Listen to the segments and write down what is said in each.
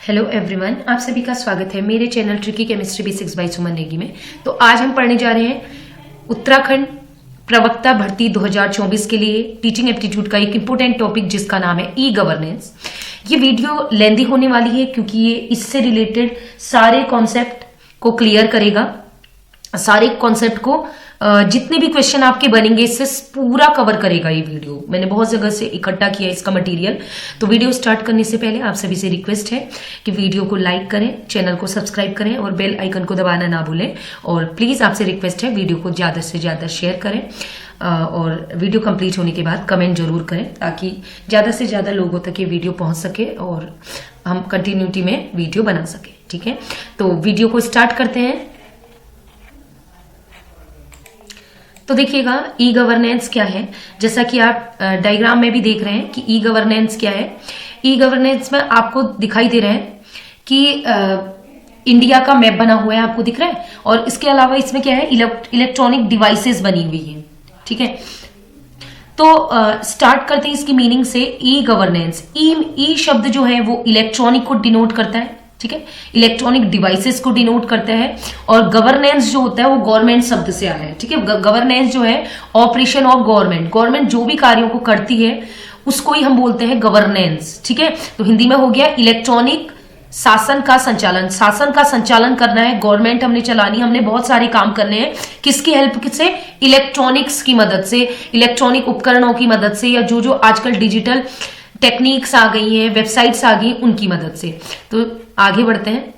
Hello everyone, आप सभी का स्वागत है मेरे channel tricky chemistry basics by Suman Negi में। तो आज हम पढ़ने जा रहे हैं उत्तराखंड प्रवक्ता भर्ती 2024 के लिए टीचिंग एप्टीट्यूड का एक इंपॉर्टेंट टॉपिक जिसका नाम है ई गवर्नेंस। ये वीडियो लेंदी होने वाली है क्योंकि ये इससे रिलेटेड सारे कॉन्सेप्ट को क्लियर करेगा, सारे कॉन्सेप्ट को जितने भी क्वेश्चन आपके बनेंगे इससे पूरा कवर करेगा ये वीडियो। मैंने बहुत जगह से इकट्ठा किया इसका मटेरियल। तो वीडियो स्टार्ट करने से पहले आप सभी से रिक्वेस्ट है कि वीडियो को लाइक करें, चैनल को सब्सक्राइब करें और बेल आइकन को दबाना ना भूलें। और प्लीज आपसे रिक्वेस्ट है वीडियो को ज्यादा से ज्यादा शेयर करें और वीडियो कंप्लीट होने के बाद कमेंट जरूर करें ताकि ज्यादा से ज्यादा लोगों तक ये वीडियो पहुंच सके और हम कंटिन्यूटी में वीडियो बना सके। ठीक है, तो वीडियो को स्टार्ट करते हैं। तो देखिएगा ई गवर्नेंस क्या है, जैसा कि आप डायग्राम में भी देख रहे हैं कि ई गवर्नेंस क्या है। ई गवर्नेंस में आपको दिखाई दे रहा है कि इंडिया का मैप बना हुआ है, आपको दिख रहा है। और इसके अलावा इसमें क्या है, इलेक्ट्रॉनिक डिवाइसेस बनी हुई है। ठीक है, तो स्टार्ट करते हैं इसकी मीनिंग से। ई गवर्नेंस, ई शब्द जो है वो इलेक्ट्रॉनिक को डिनोट करता है। ठीक है, इलेक्ट्रॉनिक डिवाइसेस को डिनोट करता है। और गवर्नेंस जो होता है वो गवर्नमेंट शब्द से आया है। ठीक है, गवर्नेंस जो है ऑपरेशन ऑफ गवर्नमेंट, गवर्नमेंट जो भी कार्यों को करती है उसको ही हम बोलते हैं गवर्नेंस। ठीक है, तो हिंदी में हो गया इलेक्ट्रॉनिक शासन का संचालन। शासन का संचालन करना है, गवर्नमेंट हमने चलानी, हमने बहुत सारे काम करने हैं। किसकी हेल्प से? इलेक्ट्रॉनिक्स की मदद से, इलेक्ट्रॉनिक उपकरणों की मदद से, या जो आजकल डिजिटल टेक्निक्स आ गई हैं, वेबसाइट्स आ गई, उनकी मदद से। तो आगे बढ़ते हैं।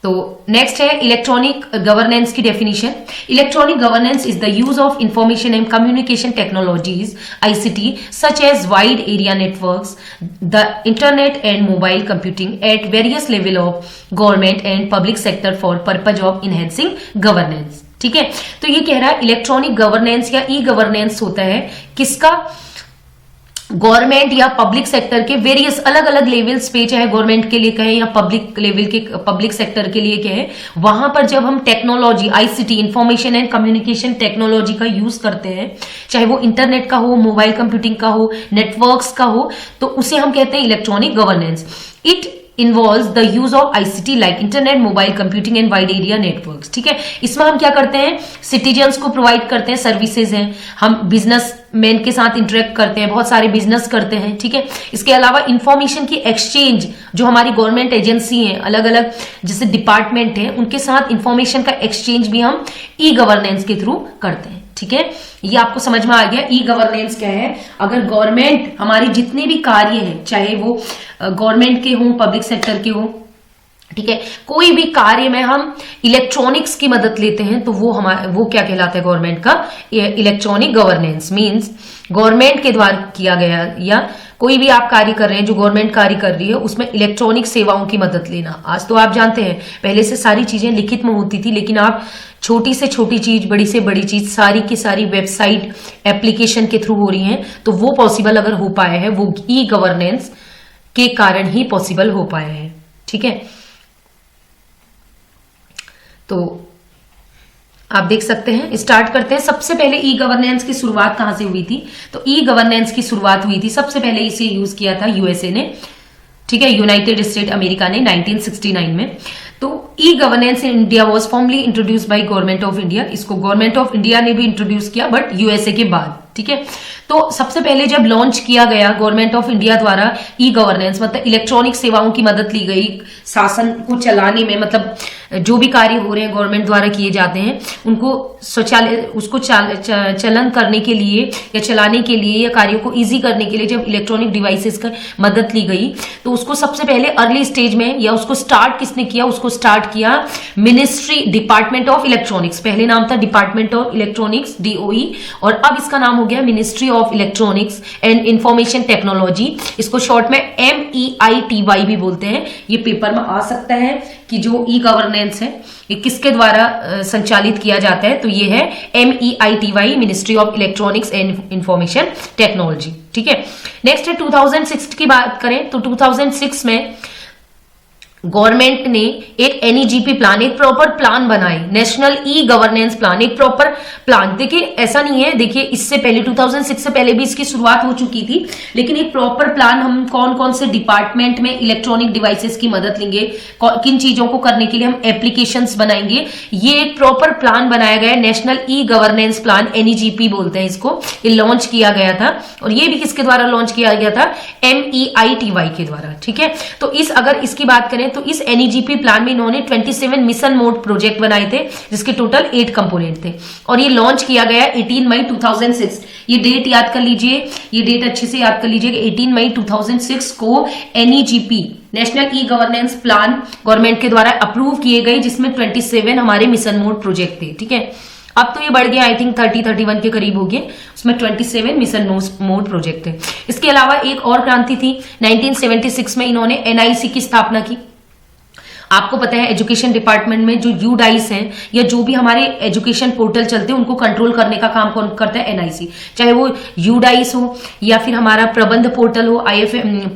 तो नेक्स्ट है इलेक्ट्रॉनिक गवर्नेंस की डेफिनेशन। Electronic governance is the use of information and communication technologies ICT such as wide area networks, the internet and mobile computing at various level of government and public sector for purpose of enhancing governance. ठीक है, तो ये कह रहा है electronic governance या e governance होता है किसका? गवर्नमेंट या पब्लिक सेक्टर के वेरियस अलग अलग लेवल्स पे, चाहे गवर्नमेंट के लिए कहें या पब्लिक लेवल के पब्लिक सेक्टर के लिए कहें, वहां पर जब हम technology ICT information and communication technology का यूज करते हैं, चाहे वो इंटरनेट का हो, मोबाइल कंप्यूटिंग का हो, नेटवर्क्स का हो, तो उसे हम कहते हैं electronic governance. It involves the use of ICT like internet, mobile computing and wide area networks. ठीक है, इसमें हम क्या करते हैं, सिटीजन्स को प्रोवाइड करते हैं, सर्विसेज हैं, हम बिजनेस मैन के साथ इंटरेक्ट करते हैं, बहुत सारे बिजनेस करते हैं। ठीक है, इसके अलावा इंफॉर्मेशन की एक्सचेंज, जो हमारी गवर्नमेंट एजेंसी है, अलग अलग जैसे डिपार्टमेंट है, उनके साथ इंफॉर्मेशन का एक्सचेंज भी हम ई गवर्नेंस के थ्रू करते हैं। ठीक है, ये आपको समझ में आ गया ई गवर्नेंस क्या है। अगर गवर्नमेंट हमारी जितने भी कार्य हैं, चाहे वो गवर्नमेंट के हों, पब्लिक सेक्टर के हों, ठीक है, कोई भी कार्य में हम इलेक्ट्रॉनिक्स की मदद लेते हैं तो वो क्या कहलाता है? गवर्नमेंट का इलेक्ट्रॉनिक गवर्नेंस। मींस गवर्नमेंट के द्वारा किया गया या कोई भी आप कार्य कर रहे हैं जो गवर्नमेंट कार्य कर रही है उसमें इलेक्ट्रॉनिक सेवाओं की मदद लेना। आज तो आप जानते हैं पहले से सारी चीजें लिखित में होती थी, लेकिन आप छोटी से छोटी चीज, बड़ी से बड़ी चीज, सारी की सारी वेबसाइट एप्लीकेशन के थ्रू हो रही हैं। तो वो पॉसिबल अगर हो पाया है वो ई गवर्नेंस के कारण ही पॉसिबल हो पाया है। ठीक है, तो आप देख सकते हैं, स्टार्ट करते हैं। सबसे पहले ई गवर्नेंस की शुरुआत कहां से हुई थी? तो ई गवर्नेंस की शुरुआत हुई थी, सबसे पहले इसे यूज किया था यूएसए ने। ठीक है, यूनाइटेड स्टेट अमेरिका ने 1969 में। तो e governance in India was formally introduce by government of India. इसको गवर्नमेंट ऑफ इंडिया ने भी इंट्रोड्यूस किया, बट यूएसए के बाद। ठीक है, तो सबसे पहले जब लॉन्च किया गया गवर्नमेंट ऑफ इंडिया द्वारा ई गवर्नेंस, मतलब इलेक्ट्रॉनिक सेवाओं की मदद ली गई शासन को चलाने में, मतलब जो भी कार्य हो रहे हैं गवर्नमेंट द्वारा किए जाते हैं उनको चलन करने के लिए या चलाने के लिए या कार्यों को इजी करने के लिए जब इलेक्ट्रॉनिक डिवाइसेस का मदद ली गई तो उसको सबसे पहले अर्ली स्टेज में, या उसको स्टार्ट किसने किया? उसको स्टार्ट किया मिनिस्ट्री, डिपार्टमेंट ऑफ इलेक्ट्रॉनिक्स। पहले नाम था डिपार्टमेंट ऑफ इलेक्ट्रॉनिक्स, डीओई, और अब इसका नाम हो गया ministry of electronics and information technology. इसको शॉर्ट में MEITY भी बोलते हैं। ये पेपर में आ सकता है कि जो ई गवर्नेंस है ये किसके द्वारा संचालित किया जाता है, तो ये है MEITY, ministry of electronics and information technology. ठीक है, नेक्स्ट है 2006 की बात करें तो 2006 में गवर्नमेंट ने एक NEGP प्लान, एक प्रॉपर प्लान बनाए, नेशनल ई गवर्नेंस प्लान, एक प्रॉपर प्लान। देखिए ऐसा नहीं है, देखिए इससे पहले 2006 से पहले भी इसकी शुरुआत हो चुकी थी, लेकिन एक प्रॉपर प्लान हम कौन कौन से डिपार्टमेंट में इलेक्ट्रॉनिक डिवाइसेस की मदद लेंगे, किन चीजों को करने के लिए हम एप्लीकेशंस बनाएंगे, ये एक प्रॉपर प्लान बनाया गया है। National e governance plan, NEGP बोलते हैं इसको, ये लॉन्च किया गया था। और ये भी किसके द्वारा लॉन्च किया गया था? MEITY के द्वारा। ठीक है, तो अगर इसकी बात करें तो इस NEGP प्लान में इन्होंने 27 मिशन मोड प्रोजेक्ट बनाए थे, जिसके टोटल 8 कंपोनेंट थे, और ये लॉन्च किया गया 18 मई 2006। ये डेट याद कर लीजिए, ये डेट अच्छे से याद कर लीजिए कि 18 मई 2006 को NEGP, national e governance plan, government के द्वारा अप्रूव किए गए, जिसमें 27 हमारे मिशन मोड प्रोजेक्ट थे। ठीक है, अब तो ये बढ़ गया, आई थिंक 30-31 के करीब हो गए, उसमें 27 मिशन मोड प्रोजेक्ट थे। इसके अलावा एक और क्रांति थी, 1976 में इन्होंने NIC की स्थापना की। आपको पता है एजुकेशन डिपार्टमेंट में जो UDIS हैं या जो भी हमारे एजुकेशन पोर्टल चलते हैं उनको कंट्रोल करने का काम कौन करता है? NIC। चाहे वो UDIS हो या फिर हमारा प्रबंध पोर्टल हो,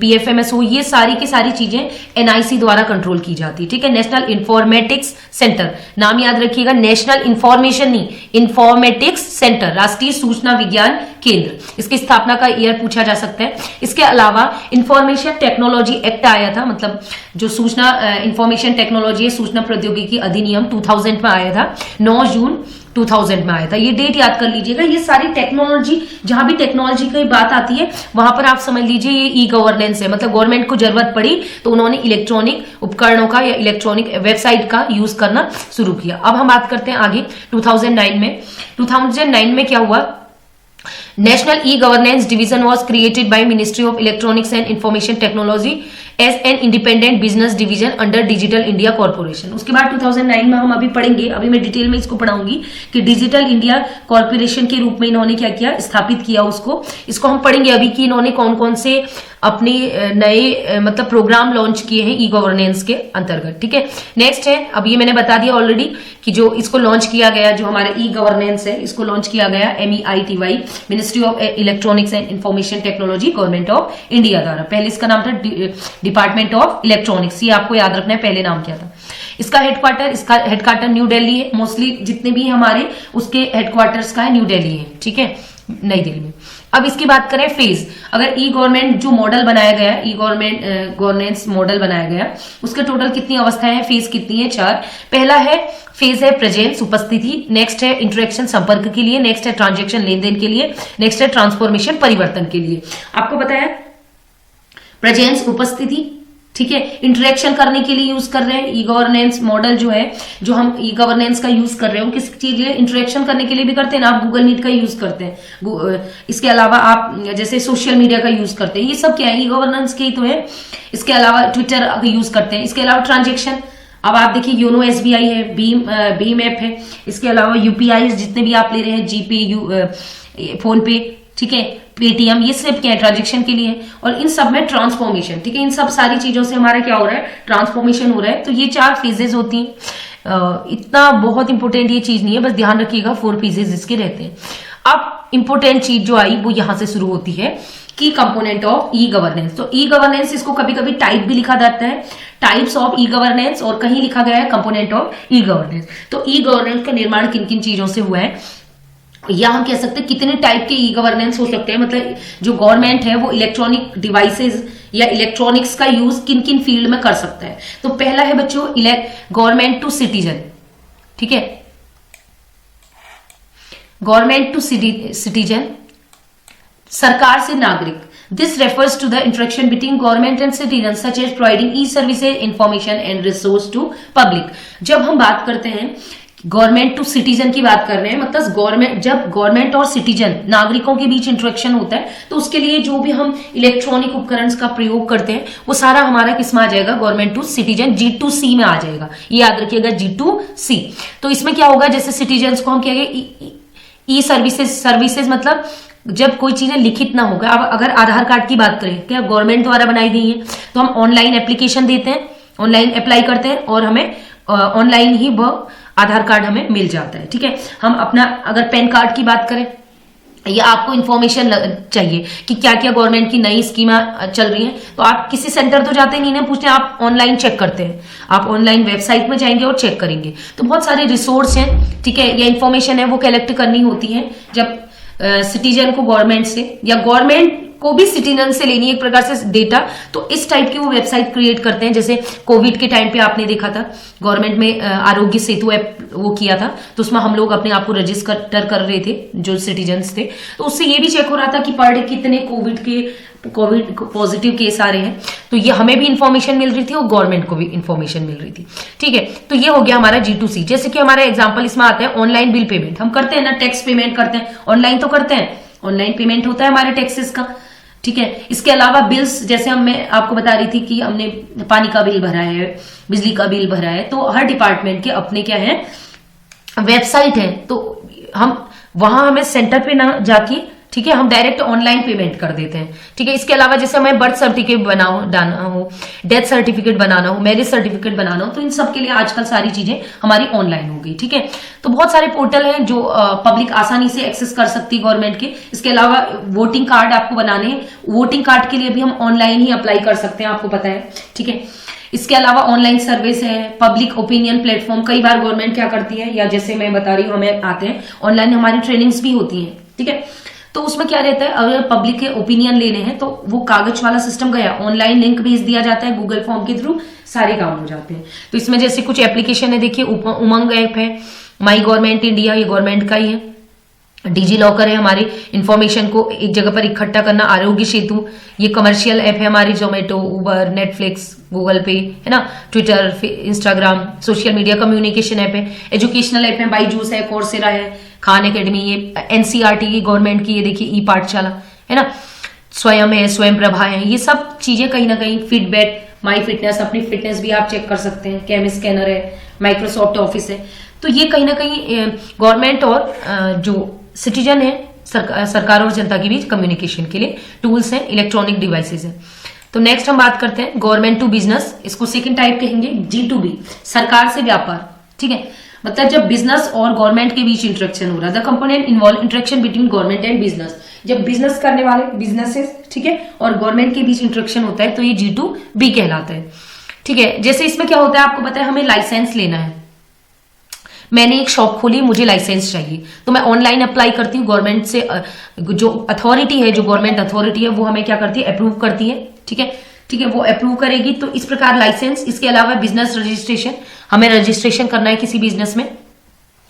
PFMS हो, ये सारी की सारी चीजें NIC द्वारा कंट्रोल की जाती है। ठीक है, नेशनल इंफॉर्मेटिक्स सेंटर, नाम याद रखिएगा, नेशनल इंफॉर्मेशन नहीं, इंफॉर्मेटिक्स सेंटर, राष्ट्रीय सूचना विज्ञान केंद्र। इसकी स्थापना का ईयर पूछा जा सकता है। इसके अलावा इंफॉर्मेशन टेक्नोलॉजी एक्ट आया था, मतलब जो सूचना इंफॉर्मेशन टेक्नोलॉजी सूचना प्रौद्योगिकी अधिनियम 2000 में आया था, 9 जून 2000 में आया था। ये डेट याद कर लीजिएगा। ये सारी टेक्नोलॉजी, जहां भी टेक्नोलॉजी की बात आती है वहां पर आप समझ लीजिए ये ई गवर्नेंस है, मतलब गवर्नमेंट को जरूरत पड़ी तो उन्होंने इलेक्ट्रॉनिक उपकरणों का या इलेक्ट्रॉनिक वेबसाइट का यूज करना शुरू किया। अब हम बात करते हैं आगे 2009 में क्या हुआ? National E-Governance Division was created by Ministry of Electronics and Information Technology as an independent business division under Digital India Corporation। उसके बाद 2009 में हम अभी पढ़ेंगे, अभी मैं डिटेल में इसको पढ़ाऊंगी कि डिजिटल इंडिया कॉर्पोरेशन के रूप में इन्होंने क्या किया, स्थापित किया इसको हम पढ़ेंगे अभी कि इन्होंने कौन कौन से अपने नए मतलब प्रोग्राम लॉन्च किए हैं ई गवर्नेंस के अंतर्गत। ठीक है, नेक्स्ट है, अब ये मैंने बता दिया ऑलरेडी कि जो इसको लॉन्च किया गया, जो हमारा ई गवर्नेंस है, इसको लॉन्च किया गया MEITY, ministry of electronics and information technology, government of India द्वारा। पहले इसका नाम था डिपार्टमेंट ऑफ इलेक्ट्रॉनिक्स, ये आपको याद रखना है पहले नाम क्या था। इसका हेडक्वार्टर न्यू दिल्ली है, मोस्टली जितने भी हमारे उसके हेडक्वार्टर्स का है न्यू दिल्ली है। ठीक है, नई दिल्ली में। अब इसकी बात करें फेज, अगर ई गवर्नमेंट जो मॉडल बनाया गया, ई गवर्नमेंट गवर्नेंस मॉडल बनाया गया, उसके टोटल कितनी अवस्थाएं हैं, फेज कितनी है? 4। पहला है फेज है प्रेजेंस, उपस्थिति। नेक्स्ट है इंटरेक्शन, संपर्क के लिए। नेक्स्ट है ट्रांजेक्शन, लेन देन के लिए। नेक्स्ट है ट्रांसफॉर्मेशन, परिवर्तन के लिए। आपको पता है प्रेजेंस, उपस्थिति, ठीक है, इंटरेक्शन करने के लिए यूज कर रहे हैं। ई गवर्नेंस मॉडल जो है, जो हम ई गवर्नेंस का यूज कर रहे हो, किस चीज लिए? इंटरेक्शन करने के लिए भी करते हैं ना, आप गूगल मीट का यूज करते हैं, इसके अलावा आप जैसे सोशल मीडिया का यूज करते हैं, ये सब क्या है? ई गवर्नेंस के ही तो है। इसके अलावा ट्विटर का यूज करते हैं। इसके अलावा ट्रांजेक्शन, अब आप देखिए योनो SBI है, भीम ऐप है, इसके अलावा UPI जितने भी आप ले रहे हैं, जीपे, फोन पे, ठीक है, पेटीएम, ये सब क्या है? ट्रांजेक्शन के लिए। और इन सब में ट्रांसफॉर्मेशन, ठीक है, इन सब सारी चीजों से हमारा क्या हो रहा है? ट्रांसफॉर्मेशन हो रहा है। तो ये 4 फेजेस होती हैं। इतना बहुत इंपॉर्टेंट ये चीज नहीं है, बस ध्यान रखिएगा 4 फेजेस इसके रहते हैं। अब इंपॉर्टेंट चीज जो आई वो यहां से शुरू होती है की कंपोनेंट ऑफ ई गवर्नेंस। तो ई गवर्नेंस, इसको कभी कभी टाइप भी लिखा जाता है, टाइप्स ऑफ ई गवर्नेंस, और कहीं लिखा गया है कंपोनेंट ऑफ ई गवर्नेंस। तो ई गवर्नेंस का निर्माण किन किन चीजों से हुआ है, या हम कह सकते हैं कितने टाइप के ई गवर्नेंस हो सकते हैं, मतलब जो गवर्नमेंट है वो इलेक्ट्रॉनिक डिवाइसेस या इलेक्ट्रॉनिक्स का यूज किन किन फील्ड में कर सकता है। तो पहला है बच्चों गवर्नमेंट टू सिटीजन, ठीक है, गवर्नमेंट टू सिटीजन, सरकार से नागरिक। This refers to the interaction between government and citizen such as providing e services, information and resource to public. जब हम बात करते हैं गवर्नमेंट टू सिटीजन की बात कर रहे हैं, मतलब जब गवर्नमेंट और सिटीजन, नागरिकों के बीच इंटरेक्शन होता है, तो उसके लिए जो भी हम इलेक्ट्रॉनिक उपकरण का प्रयोग करते हैं वो सारा हमारा किसमें आ जाएगा? गवर्नमेंट टू सिटीजन, G2C में आ जाएगा। ये याद रखिएगा, G2C। तो इसमें क्या होगा, जैसे सिटीजन को हम कहेंगे ई सर्विसेज, मतलब जब कोई चीजें लिखित ना होगा। अब अगर आधार कार्ड की बात करें, क्या गवर्नमेंट द्वारा बनाई गई है, तो हम ऑनलाइन एप्लीकेशन देते हैं, ऑनलाइन अप्लाई करते हैं और हमें ऑनलाइन ही वह आधार कार्ड हमें मिल जाता है। ठीक है, हम अपना अगर पैन कार्ड की बात करें, या आपको इन्फॉर्मेशन चाहिए कि क्या क्या गवर्नमेंट की नई स्कीमा चल रही हैं, तो आप किसी सेंटर तो जाते नहीं ना पूछते, आप ऑनलाइन चेक करते हैं, आप ऑनलाइन वेबसाइट में जाएंगे और चेक करेंगे। तो बहुत सारे रिसोर्स हैं, ठीक है, या इन्फॉर्मेशन है वो कलेक्ट करनी होती है जब सिटीजन को गवर्नमेंट से, या गवर्नमेंट को भी सिटीजन से लेनी एक प्रकार से डेटा, तो इस टाइप की वो वेबसाइट क्रिएट करते हैं। जैसे कोविड के टाइम पे आपने देखा था गवर्नमेंट में आरोग्य सेतु ऐप वो किया था, तो उसमें हम लोग अपने आप को रजिस्टर कर रहे थे जो सिटीजन्स थे, तो उससे ये भी चेक हो रहा था कि पर डे कितने कोविड पॉजिटिव केस आ रहे हैं, तो ये हमें भी इंफॉर्मेशन मिल रही थी और गवर्नमेंट को भी इंफॉर्मेशन मिल रही थी। ठीक है, तो ये हो गया हमारा G2C। जैसे कि हमारा एग्जाम्पल इसमें आता है ऑनलाइन बिल पेमेंट, हम करते हैं ना, टैक्स पेमेंट करते हैं ऑनलाइन, तो करते हैं, ऑनलाइन पेमेंट होता है हमारे टैक्सेस का। ठीक है, इसके अलावा बिल्स, जैसे मैं आपको बता रही थी कि हमने पानी का बिल भरा है, बिजली का बिल भरा है, तो हर डिपार्टमेंट के अपने क्या है, वेबसाइट है, तो हम वहां हमें सेंटर पे ना जाके, ठीक है, हम डायरेक्ट ऑनलाइन पेमेंट कर देते हैं। ठीक है, इसके अलावा जैसे हमें बर्थ सर्टिफिकेट बनाना हो, डेथ सर्टिफिकेट बनाना हो, मैरिज सर्टिफिकेट बनाना हो, तो इन सब के लिए आजकल सारी चीजें हमारी ऑनलाइन हो गई। ठीक है, तो बहुत सारे पोर्टल हैं जो पब्लिक आसानी से एक्सेस कर सकती है गवर्नमेंट के। इसके अलावा वोटिंग कार्ड आपको बनाने हैं, वोटिंग कार्ड के लिए भी हम ऑनलाइन ही अप्लाई कर सकते हैं, आपको पता है। ठीक है, इसके अलावा ऑनलाइन सर्विस है, पब्लिक ओपिनियन प्लेटफॉर्म, कई बार गवर्नमेंट क्या करती है, या जैसे मैं बता रही हूँ हमें आते हैं ऑनलाइन हमारी ट्रेनिंग्स भी होती हैं। ठीक है, तो उसमें क्या रहता है, अगर पब्लिक के ओपिनियन लेने हैं तो वो कागज वाला सिस्टम गया, ऑनलाइन लिंक भेज दिया जाता है गूगल फॉर्म के थ्रू, सारे काम हो जाते हैं। तो इसमें जैसे कुछ एप्लीकेशन है, देखिए उमंग ऐप है, माई गवर्नमेंट इंडिया, ये गवर्नमेंट का ही है, डिजी लॉकर है हमारी इंफॉर्मेशन को एक जगह पर इकट्ठा करना, आरोग्य सेतु, ये कमर्शियल ऐप है हमारी, जोमेटो, उबर, नेटफ्लिक्स, गूगल पे, है ना, Twitter, Instagram, social media communication app है, एजुकेशनल ऐप है, बाईजूस है, कोर्सेरा है, खान एकेडमी, ये एनसीईआरटी की गवर्नमेंट की, ये देखिए ई पाठशाला है ना, स्वयं है, स्वयं प्रभा है, ये सब चीजें कहीं ना कहीं, फीडबैक, माई फिटनेस, अपनी फिटनेस भी आप चेक कर सकते हैं, केम स्कैनर है, माइक्रोसॉफ्ट ऑफिस है, तो ये कहीं ना कहीं गवर्नमेंट और जो सिटीजन है, सरकार और जनता के बीच कम्युनिकेशन के लिए टूल्स हैं, इलेक्ट्रॉनिक डिवाइसेस हैं। तो नेक्स्ट हम बात करते हैं गवर्नमेंट टू बिजनेस, इसको सेकंड टाइप कहेंगे G2B, सरकार से व्यापार। ठीक है, मतलब जब बिजनेस और गवर्नमेंट के बीच इंटरेक्शन हो रहा है, the component involve interaction between government and business, जब बिजनेस करने वाले बिजनेसेस, ठीक है, और गवर्नमेंट के बीच इंटरेक्शन होता है, तो ये G2B कहलाता है। ठीक है, जैसे इसमें क्या होता है आपको पता है, हमें लाइसेंस लेना है, मैंने एक शॉप खोली, मुझे लाइसेंस चाहिए, तो मैं ऑनलाइन अप्लाई करती हूँ, गवर्नमेंट से जो अथॉरिटी है, जो गवर्नमेंट अथॉरिटी है, वो हमें क्या करती है, अप्रूव करती है। ठीक है, ठीक है, वो अप्रूव करेगी, तो इस प्रकार लाइसेंस। इसके अलावा बिजनेस रजिस्ट्रेशन, हमें रजिस्ट्रेशन करना है किसी बिजनेस में,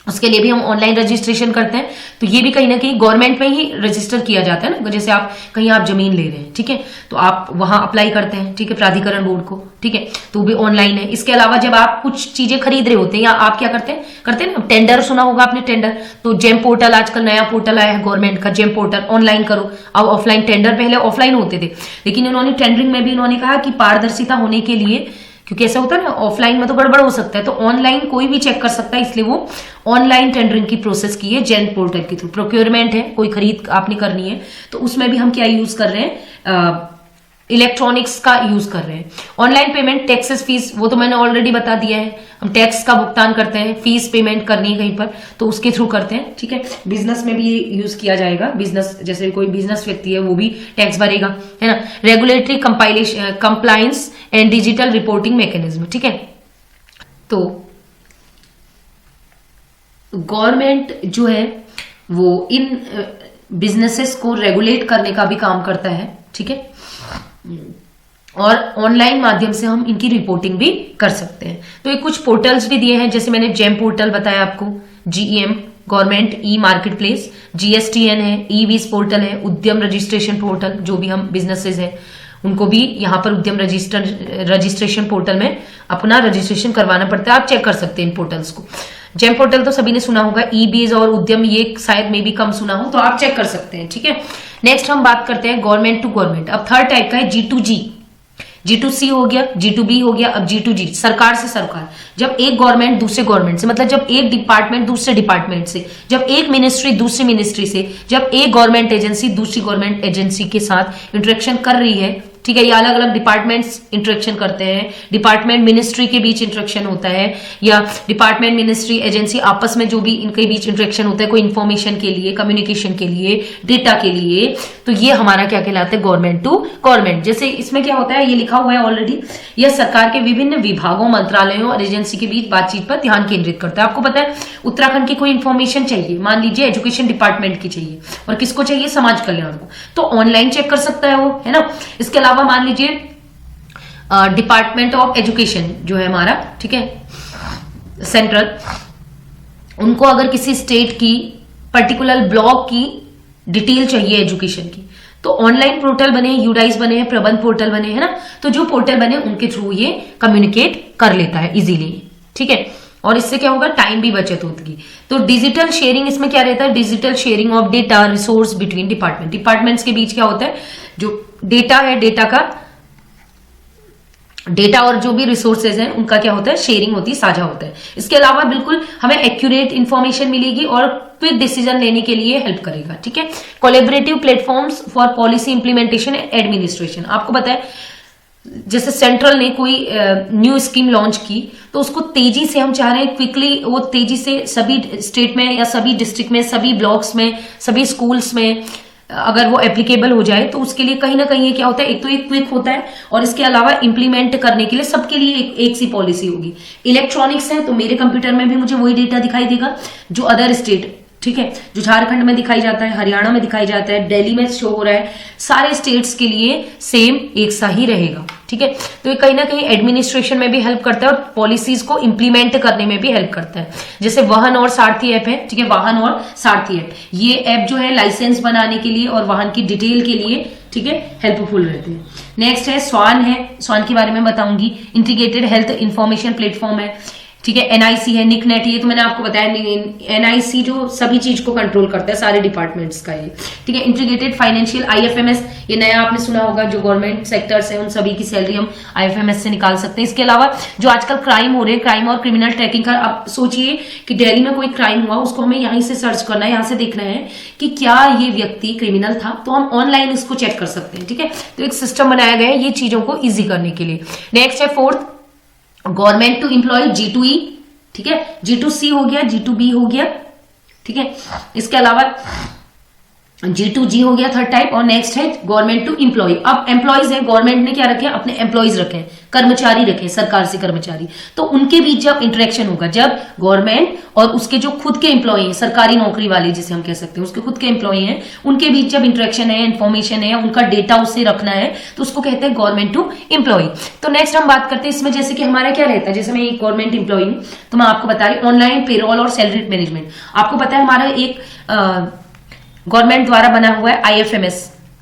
उसके लिए भी हम ऑनलाइन रजिस्ट्रेशन करते हैं, तो ये भी कहीं ना कहीं गवर्नमेंट में ही रजिस्टर किया जाता है ना, जैसे आप कहीं आप जमीन ले रहे हैं, ठीक है, तो आप वहां अप्लाई करते हैं, ठीक है, प्राधिकरण बोर्ड को, ठीक है, तो भी ऑनलाइन है। इसके अलावा जब आप कुछ चीजें खरीद रहे होते हैं, या आप क्या करते हैं ना, टेंडर सुना होगा आपने, टेंडर, तो जेम पोर्टल, आजकल नया पोर्टल आया है गवर्नमेंट का, जेम पोर्टल, ऑनलाइन करो। अब ऑफलाइन टेंडर पहले ऑफलाइन होते थे, लेकिन इन्होंने टेंडरिंग में भी इन्होंने कहा कि पारदर्शिता होने के लिए, क्योंकि ऐसा होता है ना, ऑफलाइन में तो गड़बड़ हो सकता है, तो ऑनलाइन कोई भी चेक कर सकता है, इसलिए वो ऑनलाइन टेंडरिंग की प्रोसेस की है जेम पोर्टल के थ्रू। प्रोक्योरमेंट है, कोई खरीद आपने करनी है, तो उसमें भी हम क्या यूज कर रहे हैं, इलेक्ट्रॉनिक्स का यूज कर रहे हैं। ऑनलाइन पेमेंट, टैक्सेस, फीस, वो तो मैंने ऑलरेडी बता दिया है, हम टैक्स का भुगतान करते हैं, फीस पेमेंट करनी है कहीं पर, तो उसके थ्रू करते हैं। ठीक है, बिजनेस में भी यूज किया जाएगा, बिजनेस जैसे कोई बिजनेस व्यक्ति है वो भी टैक्स भरेगा, है ना। Regulatory compliance and digital reporting mechanism. ठीक है, तो गवर्नमेंट जो है वो इन बिजनेसेस को रेगुलेट करने का भी काम करता है। ठीक है, और ऑनलाइन माध्यम से हम इनकी रिपोर्टिंग भी कर सकते हैं। तो ये कुछ पोर्टल्स भी दिए हैं, जैसे मैंने जेम पोर्टल बताया आपको, GEM government e market place, GSTN है, ई-वीज पोर्टल है, उद्यम रजिस्ट्रेशन पोर्टल, जो भी हम बिजनेसेस हैं उनको भी यहाँ पर उद्यम रजिस्ट्रेशन पोर्टल में अपना रजिस्ट्रेशन करवाना पड़ता है। आप चेक कर सकते हैं इन पोर्टल्स को। जेम पोर्टल तो सभी ने सुना होगा, ई-बीज और उद्यम ये शायद में भी कम सुना हो, तो आप चेक कर सकते हैं। ठीक है, नेक्स्ट हम बात करते हैं गवर्नमेंट टू गवर्नमेंट। अब थर्ड टाइप का है G2G, G2C हो गया, G2B हो गया, अब G2G, सरकार से सरकार। जब एक गवर्नमेंट दूसरे गवर्नमेंट से, मतलब जब एक डिपार्टमेंट दूसरे डिपार्टमेंट से, जब एक मिनिस्ट्री दूसरी मिनिस्ट्री से, जब एक गवर्नमेंट एजेंसी दूसरी गवर्नमेंट एजेंसी के साथ इंटरेक्शन कर रही है, ठीक है, ये अलग अलग डिपार्टमेंट्स इंटरेक्शन करते हैं, डिपार्टमेंट मिनिस्ट्री के बीच इंटरेक्शन होता है, या डिपार्टमेंट मिनिस्ट्री एजेंसी आपस में जो भी इनके बीच इंटरेक्शन होता है कोई इंफॉर्मेशन के लिए, कम्युनिकेशन के लिए, डेटा के लिए, तो ये हमारा क्या कहलाता है, गवर्नमेंट टू गवर्नमेंट। जैसे इसमें क्या होता है, ये लिखा हुआ है ऑलरेडी, यह सरकार के विभिन्न विभागों, मंत्रालयों और एजेंसी के बीच बातचीत पर ध्यान केंद्रित करता है। आपको पता है उत्तराखंड की कोई इंफॉर्मेशन चाहिए, मान लीजिए एजुकेशन डिपार्टमेंट की चाहिए, और किसको चाहिए, समाज कल्याण को, तो ऑनलाइन चेक कर सकता है वो, है ना। इसके अलावा मान लीजिए डिपार्टमेंट ऑफ एजुकेशन जो है हमारा, ठीक है, सेंट्रल, उनको अगर किसी स्टेट की पर्टिकुलर ब्लॉक की डिटेल चाहिए एजुकेशन की, तो ऑनलाइन पोर्टल बने, यूडाइस बने हैं, प्रबंध पोर्टल बने हैं ना, तो जो पोर्टल बने उनके थ्रू ये कम्युनिकेट कर लेता है इजीली, ठीक है। और इससे क्या होगा, टाइम भी बचत होगी। तो डिजिटल शेयरिंग, इसमें क्या रहता है, digital sharing of data resource between departments के बीच क्या होता है, जो डेटा है, डेटा और जो भी रिसोर्सेज हैं उनका क्या होता है, शेयरिंग होती है, साझा होता है। इसके अलावा बिल्कुल हमें एक्यूरेट इंफॉर्मेशन मिलेगी और क्विक डिसीजन लेने के लिए हेल्प करेगा, ठीक है। Collaborative platforms for policy implementation and administration, आपको पता है जैसे सेंट्रल ने कोई न्यू स्कीम लॉन्च की, तो उसको तेजी से हम चाह रहे हैं क्विकली वो तेजी से सभी स्टेट में या सभी डिस्ट्रिक्ट में, सभी ब्लॉक्स में, सभी स्कूल्स में अगर वो एप्लीकेबल हो जाए, तो उसके लिए कहीं ना कहीं ये क्या होता है, एक तो एक क्विक होता है, और इसके अलावा इंप्लीमेंट करने के लिए सबके लिए एक सी पॉलिसी होगी। इलेक्ट्रॉनिक्स है तो मेरे कंप्यूटर में भी मुझे वही डेटा दिखाई देगा जो अदर स्टेट, ठीक है, जो झारखंड में दिखाई जाता है, हरियाणा में दिखाई जाता है, दिल्ली में शो हो रहा है, सारे स्टेट्स के लिए सेम एक सा ही रहेगा, ठीक है। तो ये कहीं ना कहीं एडमिनिस्ट्रेशन में भी हेल्प करता है और पॉलिसीज को इंप्लीमेंट करने में भी हेल्प करता है। जैसे वाहन और सारथी ऐप है, ठीक है, वाहन और सारथी ऐप, ये ऐप जो है लाइसेंस बनाने के लिए और वाहन की डिटेल के लिए, ठीक है, हेल्पफुल रहते हैं। नेक्स्ट है स्वान के बारे में बताऊंगी, इंटीग्रेटेड हेल्थ इंफॉर्मेशन प्लेटफॉर्म है, ठीक है। एनआईसी है, निकनेट, ये तो मैंने आपको बताया, एनआईसी जो सभी चीज को कंट्रोल करता है, सारे डिपार्टमेंट्स का ये, ठीक है। इंटीग्रेटेड फाइनेंशियल, आईएफएमएस, ये नया आपने सुना होगा, जो गवर्नमेंट सेक्टर्स है उन सभी की सैलरी हम आईएफएमएस से निकाल सकते हैं। इसके अलावा जो आजकल क्राइम हो रहे हैं, क्राइम और क्रिमिनल ट्रैकिंग का, आप सोचिए कि दिल्ली में कोई क्राइम हुआ, उसको हमें यहीं से सर्च करना है, यहाँ से देखना है कि क्या ये व्यक्ति क्रिमिनल था, तो हम ऑनलाइन इसको चेक कर सकते हैं, ठीक है। तो एक सिस्टम बनाया गया है ये चीजों को ईजी करने के लिए। नेक्स्ट है fourth, government to employ, G2E, ठीक है, G2C हो गया, G2B हो गया, ठीक है। इसके अलावा G2G हो गया थर्ड टाइप, और नेक्स्ट है गवर्नमेंट टू एम्प्लॉय। अब एम्प्लॉयज है, गवर्नमेंट ने क्या रखे, अपने एम्प्लॉयज रखे, कर्मचारी रखे, सरकार से कर्मचारी, तो उनके बीच जब इंटरेक्शन होगा, जब गवर्नमेंट और उसके जो खुद के एम्प्लॉय हैं, सरकारी नौकरी वाले जिसे हम कह सकते हैं, उसके खुद के एम्प्लॉय हैं, उनके बीच जब इंटरेक्शन है, इंफॉर्मेशन है, उनका डेटा उससे रखना है, तो उसको कहते हैं गवर्नमेंट टू एम्प्लॉय। तो नेक्स्ट हम बात करते हैं इसमें, जैसे कि हमारा क्या रहता है, जैसे मैं एक गवर्नमेंट एम्प्लॉय हूं, तो मैं आपको बता रही हूँ ऑनलाइन पेरोल और सैलरी मैनेजमेंट। आपको पता है हमारा एक गवर्नमेंट द्वारा बना हुआ है आईएफएमएस,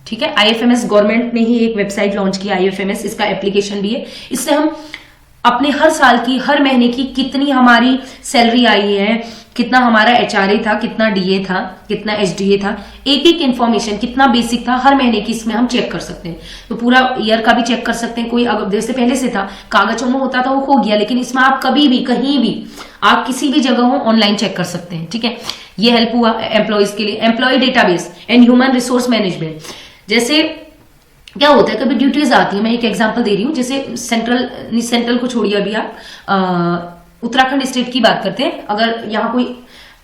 ठीक है। आईएफएमएस गवर्नमेंट ने ही एक वेबसाइट लॉन्च की आईएफएमएस, इसका एप्लीकेशन भी है। इससे हम अपने हर साल की, हर महीने की कितनी हमारी सैलरी आई है, कितना हमारा एचआरए था, कितना डीए था, कितना एचडीए था, एक एक इन्फॉर्मेशन, कितना बेसिक था, हर महीने की इसमें हम चेक कर सकते हैं। तो पूरा ईयर का भी चेक कर सकते हैं। कोई अगर जैसे पहले से था, कागजों में होता था, वो हो गया, लेकिन इसमें आप कभी भी, कहीं भी, आप किसी भी जगह हो, ऑनलाइन चेक कर सकते हैं, ठीक है। ये हेल्प हुआ एम्प्लॉयज के लिए। Employee database and human resource management, जैसे क्या होता है, कभी ड्यूटीज आती है, मैं एक एग्जांपल दे रही हूँ, जैसे सेंट्रल को छोड़िए अभी आप, उत्तराखंड स्टेट की बात करते हैं, अगर यहाँ कोई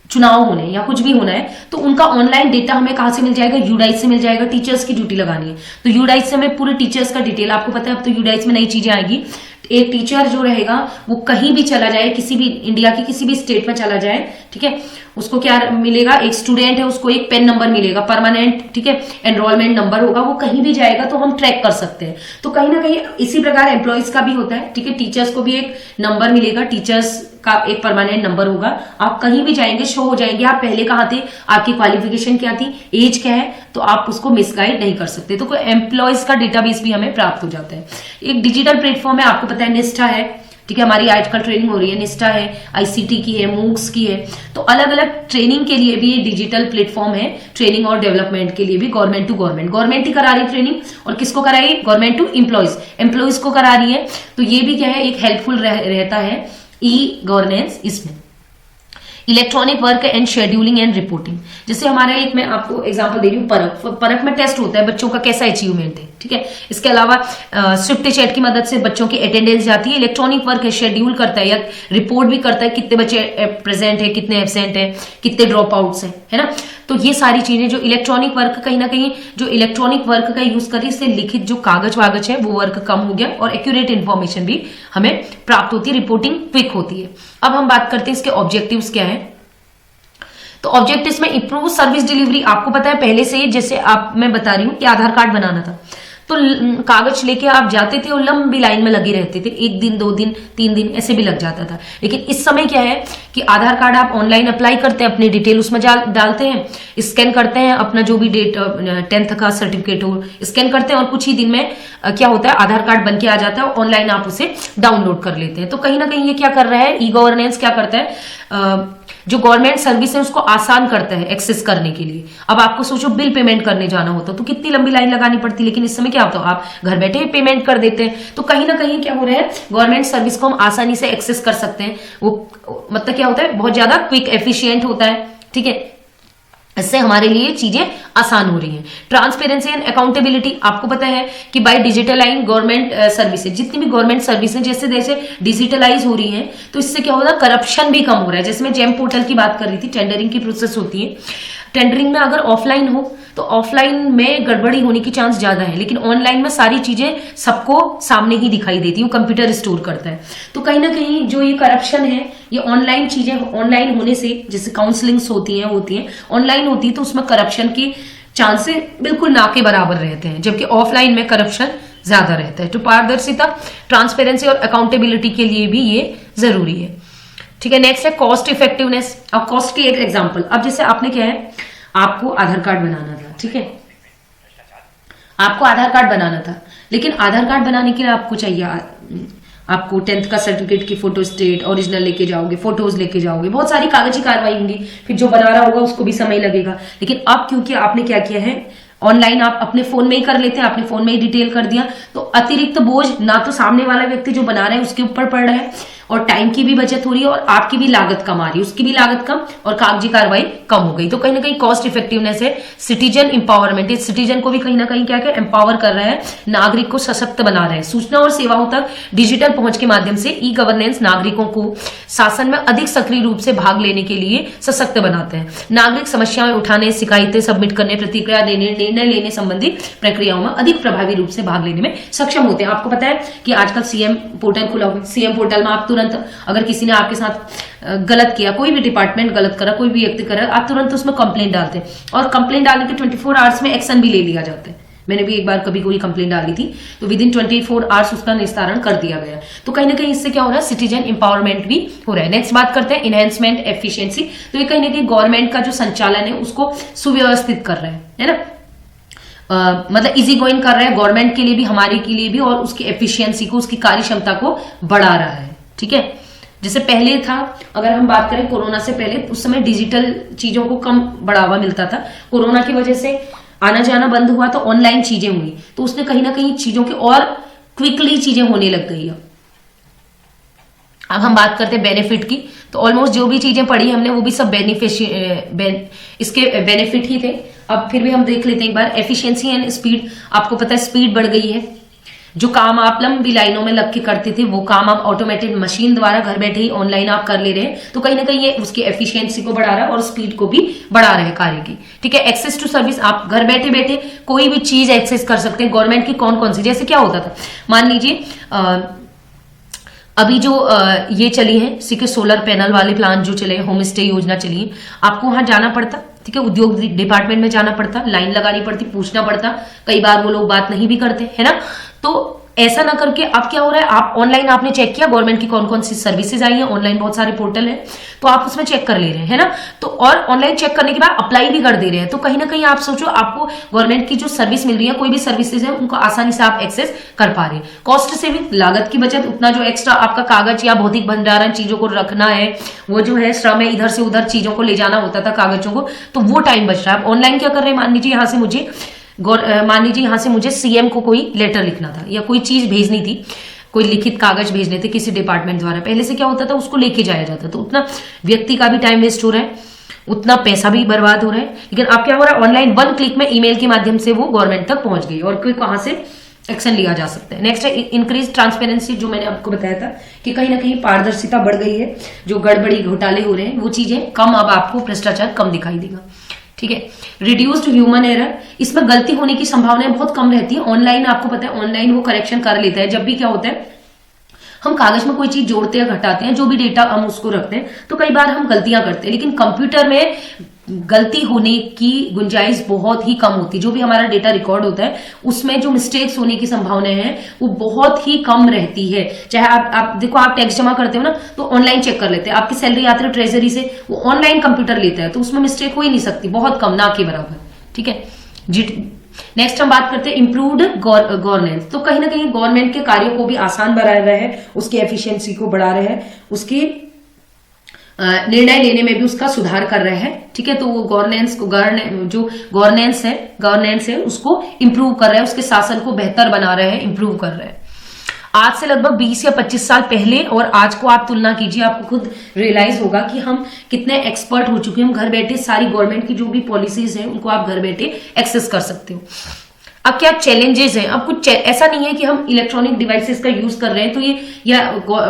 चुनाव होने या कुछ भी होना है, तो उनका ऑनलाइन डेटा हमें कहाँ से मिल जाएगा, यूडाइस से मिल जाएगा। टीचर्स की ड्यूटी लगानी है तो यूडाइस से हमें पूरे टीचर्स का डिटेल, आपको पता है अब तो यूडाइस में नई चीजें आएगी, एक टीचर जो रहेगा वो कहीं भी चला जाए, किसी भी इंडिया की किसी भी स्टेट में चला जाए, ठीक है, उसको क्या मिलेगा, एक स्टूडेंट है उसको एक पेन नंबर मिलेगा परमानेंट, ठीक है, एनरोलमेंट नंबर होगा, वो कहीं भी जाएगा तो हम ट्रैक कर सकते हैं। तो कहीं ना कहीं इसी प्रकार एम्प्लॉयज का भी होता है, ठीक है, टीचर्स को भी एक नंबर मिलेगा, टीचर्स का एक परमानेंट नंबर होगा, आप कहीं भी जाएंगे शो हो जाएंगे, आप पहले कहाँ थे, आपकी क्वालिफिकेशन क्या थी, एज क्या है, तो आप उसको मिसगाइड नहीं कर सकते। तो कोई एम्प्लॉयज का डेटाबेस भी हमें प्राप्त हो जाता है। एक डिजिटल प्लेटफॉर्म है, आपको पता है निष्ठा है, ठीक है, हमारी आजकल ट्रेनिंग हो रही है, निष्ठा है, आईसीटी की है, मूक्स की है, तो अलग अलग ट्रेनिंग के लिए भी ये डिजिटल प्लेटफॉर्म है, ट्रेनिंग और डेवलपमेंट के लिए भी। गवर्नमेंट टू गवर्नमेंट ही करा रही ट्रेनिंग, और किसको करा रही है, गवर्नमेंट टू एम्प्लॉयज को करा रही है। तो ये भी क्या है, एक हेल्पफुल रहता है ई गवर्नेंस इसमें। Electronic work and scheduling and reporting. जैसे हमारे एक मैं आपको एग्जांपल दे रही हूँ, परख में टेस्ट होता है बच्चों का कैसा अचीवमेंट है, ठीक है। इसके अलावा स्विफ्ट चैट की मदद से बच्चों की अटेंडेंस जाती है। इलेक्ट्रॉनिक वर्क है, शेड्यूल करता है या रिपोर्ट भी करता है, कितने बच्चे प्रेजेंट है, कितने एब्सेंट है, कितने ड्रॉप आउट्स है ना। तो ये सारी चीजें जो इलेक्ट्रॉनिक वर्क, कहीं ना कहीं जो इलेक्ट्रॉनिक वर्क का यूज करें, इससे लिखित जो कागज वागज है वो वर्क कम हो गया और एक्यूरेट इन्फॉर्मेशन भी हमें प्राप्त होती है, रिपोर्टिंग क्विक होती है। अब हम बात करते हैं इसके ऑब्जेक्टिव्स क्या है। तो ऑब्जेक्टिव्स में इंप्रूव सर्विस डिलीवरी। आपको पता है पहले से, जैसे आप मैं बता रही हूँ कि आधार कार्ड बनाना था तो कागज लेके आप जाते थे और लंबी लाइन में लगे रहते थे, 1 दिन 2 दिन 3 दिन ऐसे भी लग जाता था। लेकिन इस समय क्या है कि आधार कार्ड आप ऑनलाइन अप्लाई करते हैं, अपनी डिटेल उसमें डालते हैं, स्कैन करते हैं, अपना जो भी डेट 10th का सर्टिफिकेट हो स्कैन करते हैं और कुछ ही दिन में क्या होता है आधार कार्ड बन के आ जाता है और ऑनलाइन आप उसे डाउनलोड कर लेते हैं। तो कहीं ना कहीं ये क्या कर रहा है, ई गवर्नेंस क्या करता है, जो गवर्नमेंट सर्विस है उसको आसान करता है एक्सेस करने के लिए। अब आपको सोचो बिल पेमेंट करने जाना होता तो कितनी लंबी लाइन लगानी पड़ती, लेकिन इस समय क्या होता है आप घर बैठे ही पेमेंट कर देते हैं। तो कहीं ना कहीं क्या हो रहा है, गवर्नमेंट सर्विस को हम आसानी से एक्सेस कर सकते हैं। वो मतलब क्या होता है, बहुत ज्यादा क्विक एफिशिएंट होता है, ठीक है। इससे हमारे लिए चीजें आसान हो रही हैं। Transparency and accountability. आपको पता है कि बाय डिजिटलाइज गवर्नमेंट सर्विसेज, जितनी भी गवर्नमेंट सर्विसेज जैसे जैसे डिजिटलाइज हो रही हैं तो इससे क्या हो रहा है, करप्शन भी कम हो रहा है। जैसे मैं जेम पोर्टल की बात कर रही थी, टेंडरिंग की प्रोसेस होती है। टेंडरिंग में अगर ऑफलाइन हो तो ऑफलाइन में गड़बड़ी होने की चांस ज्यादा है, लेकिन ऑनलाइन में सारी चीजें सबको सामने ही दिखाई देती है, वो कंप्यूटर स्टोर करता है। तो कहीं ना कहीं जो ये करप्शन है, ये ऑनलाइन चीजें ऑनलाइन होने से, जैसे काउंसलिंग्स होती हैं ऑनलाइन होती है, तो उसमें करप्शन की चांसेस बिल्कुल ना के बराबर रहते हैं, जबकि ऑफलाइन में करप्शन ज्यादा रहता है। तो पारदर्शिता, ट्रांसपेरेंसी और अकाउंटेबिलिटी के लिए भी ये जरूरी है, ठीक है। नेक्स्ट है कॉस्ट इफेक्टिवनेस। अब कॉस्ट की एक एग्जांपल, अब जैसे आपने क्या है, आपको आधार कार्ड बनाना था, ठीक है, आपको आधार कार्ड बनाना था, लेकिन आधार कार्ड बनाने के लिए आपको चाहिए, आपको 10th का सर्टिफिकेट की फोटो स्टेट ओरिजिनल लेके जाओगे, फोटोज लेके जाओगे, बहुत सारी कागजी कार्रवाई होंगी, फिर जो बना रहा होगा उसको भी समय लगेगा। लेकिन अब क्योंकि आपने क्या किया है, ऑनलाइन आप अपने फोन में ही कर लेते हैं, आपने फोन में ही डिटेल कर दिया, तो अतिरिक्त बोझ ना तो सामने वाला व्यक्ति जो बना रहा है उसके ऊपर पड़ रहा है, और टाइम की भी बचत हो रही है, और आपकी भी लागत कम आ रही है, उसकी भी लागत कम, और कागजी कार्रवाई कम हो गई। तो कहीं ना कहीं कॉस्ट इफेक्टिवनेस है। सिटीजन इंपावरमेंट, इस सिटीजन को भी कहीं ना कहीं क्या क्या एम्पावर कर रहा है, नागरिक को सशक्त बना रहा है। सूचना और सेवाओं तक डिजिटल पहुंच के माध्यम से ई गवर्नेंस नागरिकों को शासन में अधिक सक्रिय रूप से भाग लेने के लिए सशक्त बनाते हैं। नागरिक समस्याएं उठाने, शिकायतें सबमिट करने, प्रतिक्रिया देने, निर्णय लेने संबंधी प्रक्रियाओं में अधिक प्रभावी रूप से भाग लेने में सक्षम होते हैं। आपको पता है कि आजकल सीएम पोर्टल खुला हुआ है, सीएम पोर्टल में आप तुरंत, अगर किसी ने आपके साथ गलत किया, कोई भी डिपार्टमेंट गलत करा, कोई भी व्यक्ति करा, आप तुरंत उसमें कंप्लेंट डालते हैं, और कंप्लेंट डालने के 24 आवर्स में एक्शन भी ले लिया जाता है। मैंने भी एक बार कभी कोई कंप्लेंट डाली थी तो विद इन 24 आवर्स उसका निस्तारण कर दिया गया। तो कहीं ना कहीं इससे क्या हो रहा है, सिटीजन एम्पावरमेंट भी हो रहा है। नेक्स्ट बात करते हैं इनहेंसमेंट एफिशिएंसी। तो ये कहीं ना कहीं गवर्नमेंट का जो संचालन है उसको सुव्यवस्थित कर रहा है ना, मतलब इजी गोइंग कर रहा है गवर्नमेंट के लिए भी, हमारे के लिए भी, और उसकी एफिशिएंसी को, उसकी कार्य क्षमता को बढ़ा रहा है, ठीक है। जैसे पहले था, अगर हम बात करें कोरोना से पहले, उस समय डिजिटल चीजों को कम बढ़ावा मिलता था। कोरोना की वजह से आना जाना बंद हुआ तो ऑनलाइन चीजें हुई, तो उसने कहीं ना कहीं चीजों के और क्विकली चीजें होने लग गई। अब हम बात करते हैं बेनिफिट की। तो ऑलमोस्ट जो भी चीजें पढ़ी हमने वो भी सब इसके बेनिफिट ही थे। अब फिर भी हम देख लेते हैं एक बार। Efficiency and speed. आपको पता है स्पीड बढ़ गई है, जो काम आप लंबी लाइनों में लग के करते थे वो काम आप ऑटोमेटेड मशीन द्वारा घर बैठे ही ऑनलाइन आप कर ले रहे हैं। तो कहीं ना कहीं ये उसकी एफिशिएंसी को बढ़ा रहा है और स्पीड को भी बढ़ा रहे हैं कार्य की, ठीक है। एक्सेस टू सर्विस, आप घर बैठे बैठे कोई भी चीज एक्सेस कर सकते हैं। गवर्नमेंट की कौन कौन सी, जैसे क्या होता था, मान लीजिए अभी जो ये चली है, ठीक है, सोलर पैनल वाले प्लान जो चले, होम स्टे योजना चली है, आपको वहां जाना पड़ता, ठीक है, उद्योग डिपार्टमेंट में जाना पड़ता, लाइन लगानी पड़ती, पूछना पड़ता, कई बार वो लोग बात नहीं भी करते, है ना। तो ऐसा ना करके अब क्या हो रहा है, आप ऑनलाइन आपने चेक किया गवर्नमेंट की कौन कौन सी सर्विसेज आई है, ऑनलाइन बहुत सारे पोर्टल है, तो आप उसमें चेक कर ले रहे हैं, है ना। तो और ऑनलाइन चेक करने के बाद अप्लाई भी कर दे रहे हैं। तो कहीं ना कहीं आप सोचो, आपको गवर्नमेंट की जो सर्विस मिल रही है, कोई भी सर्विसेज है, उनको आसानी से आप एक्सेस कर पा रहे हैं। कॉस्ट सेविंग, लागत की बचत, उतना जो एक्स्ट्रा आपका कागज या भौतिक भंडारण चीजों को रखना है, वो जो है श्रम है, इधर से उधर चीजों को ले जाना होता था कागजों को, तो वो टाइम बच रहा है। ऑनलाइन क्या कर रहे हैं, मान लीजिए यहाँ से मुझे सीएम को कोई लेटर लिखना था या कोई चीज भेजनी थी, कोई लिखित कागज भेजने थे किसी डिपार्टमेंट द्वारा, पहले से क्या होता था, उसको लेके जाया जाता था, उतना व्यक्ति का भी टाइम वेस्ट हो रहा है, उतना पैसा भी बर्बाद हो रहा है। लेकिन अब क्या हो रहा है, ऑनलाइन 1 क्लिक में ईमेल के माध्यम से वो गवर्नमेंट तक पहुंच गई और कोई कहां से एक्शन लिया जा सकता है। नेक्स्ट है इंक्रीज ट्रांसपेरेंसी, जो मैंने आपको बताया था कि कहीं ना कहीं पारदर्शिता बढ़ गई है, जो गड़बड़ी घोटाले हो रहे हैं वो चीजें कम, अब आपको भ्रष्टाचार कम दिखाई देगा। ठीक है, रिड्यूस्ड ह्यूमन एरर, इसमें गलती होने की संभावनाएं बहुत कम रहती है। ऑनलाइन आपको पता है, ऑनलाइन वो करेक्शन कर लेता है। जब भी क्या होता है, हम कागज में कोई चीज जोड़ते हैं, घटाते हैं, जो भी डेटा हम उसको रखते हैं, तो कई बार हम गलतियां करते हैं, लेकिन कंप्यूटर में गलती होने की गुंजाइश बहुत ही कम होती है। जो भी हमारा डेटा रिकॉर्ड होता है उसमें जो मिस्टेक्स होने की संभावनाएं हैं वो बहुत ही कम रहती है। चाहे आप देखो, आप टैक्स जमा करते हो ना, तो ऑनलाइन चेक कर लेते हैं, आपकी सैलरी आती है ट्रेजरी से, वो ऑनलाइन कंप्यूटर लेता है, तो उसमें मिस्टेक हो ही नहीं सकती, बहुत कम, ना के बराबर। ठीक है जी। नेक्स्ट हम बात करते हैं इम्प्रूव्ड गवर्नेंस। तो कहीं ना कहीं गवर्नमेंट के कार्यों को भी आसान बना रहा है, उसकी एफिशिएंसी को बढ़ा रहे हैं, उसकी निर्णय लेने में भी उसका सुधार कर रहे हैं। ठीक है, तो वो गवर्नेंस है उसको इम्प्रूव कर रहे हैं, उसके शासन को बेहतर बना रहे हैं, इम्प्रूव कर रहे हैं। आज से लगभग 20 या 25 साल पहले और आज को आप तुलना कीजिए, आपको खुद रियलाइज होगा कि हम कितने एक्सपर्ट हो चुके हैं। हम घर बैठे सारी गवर्नमेंट की जो भी पॉलिसीज हैं उनको आप घर बैठे एक्सेस कर सकते हो। अब क्या चैलेंजेस हैं, अब कुछ ऐसा नहीं है कि हम इलेक्ट्रॉनिक डिवाइसेस का यूज कर रहे हैं तो ये, या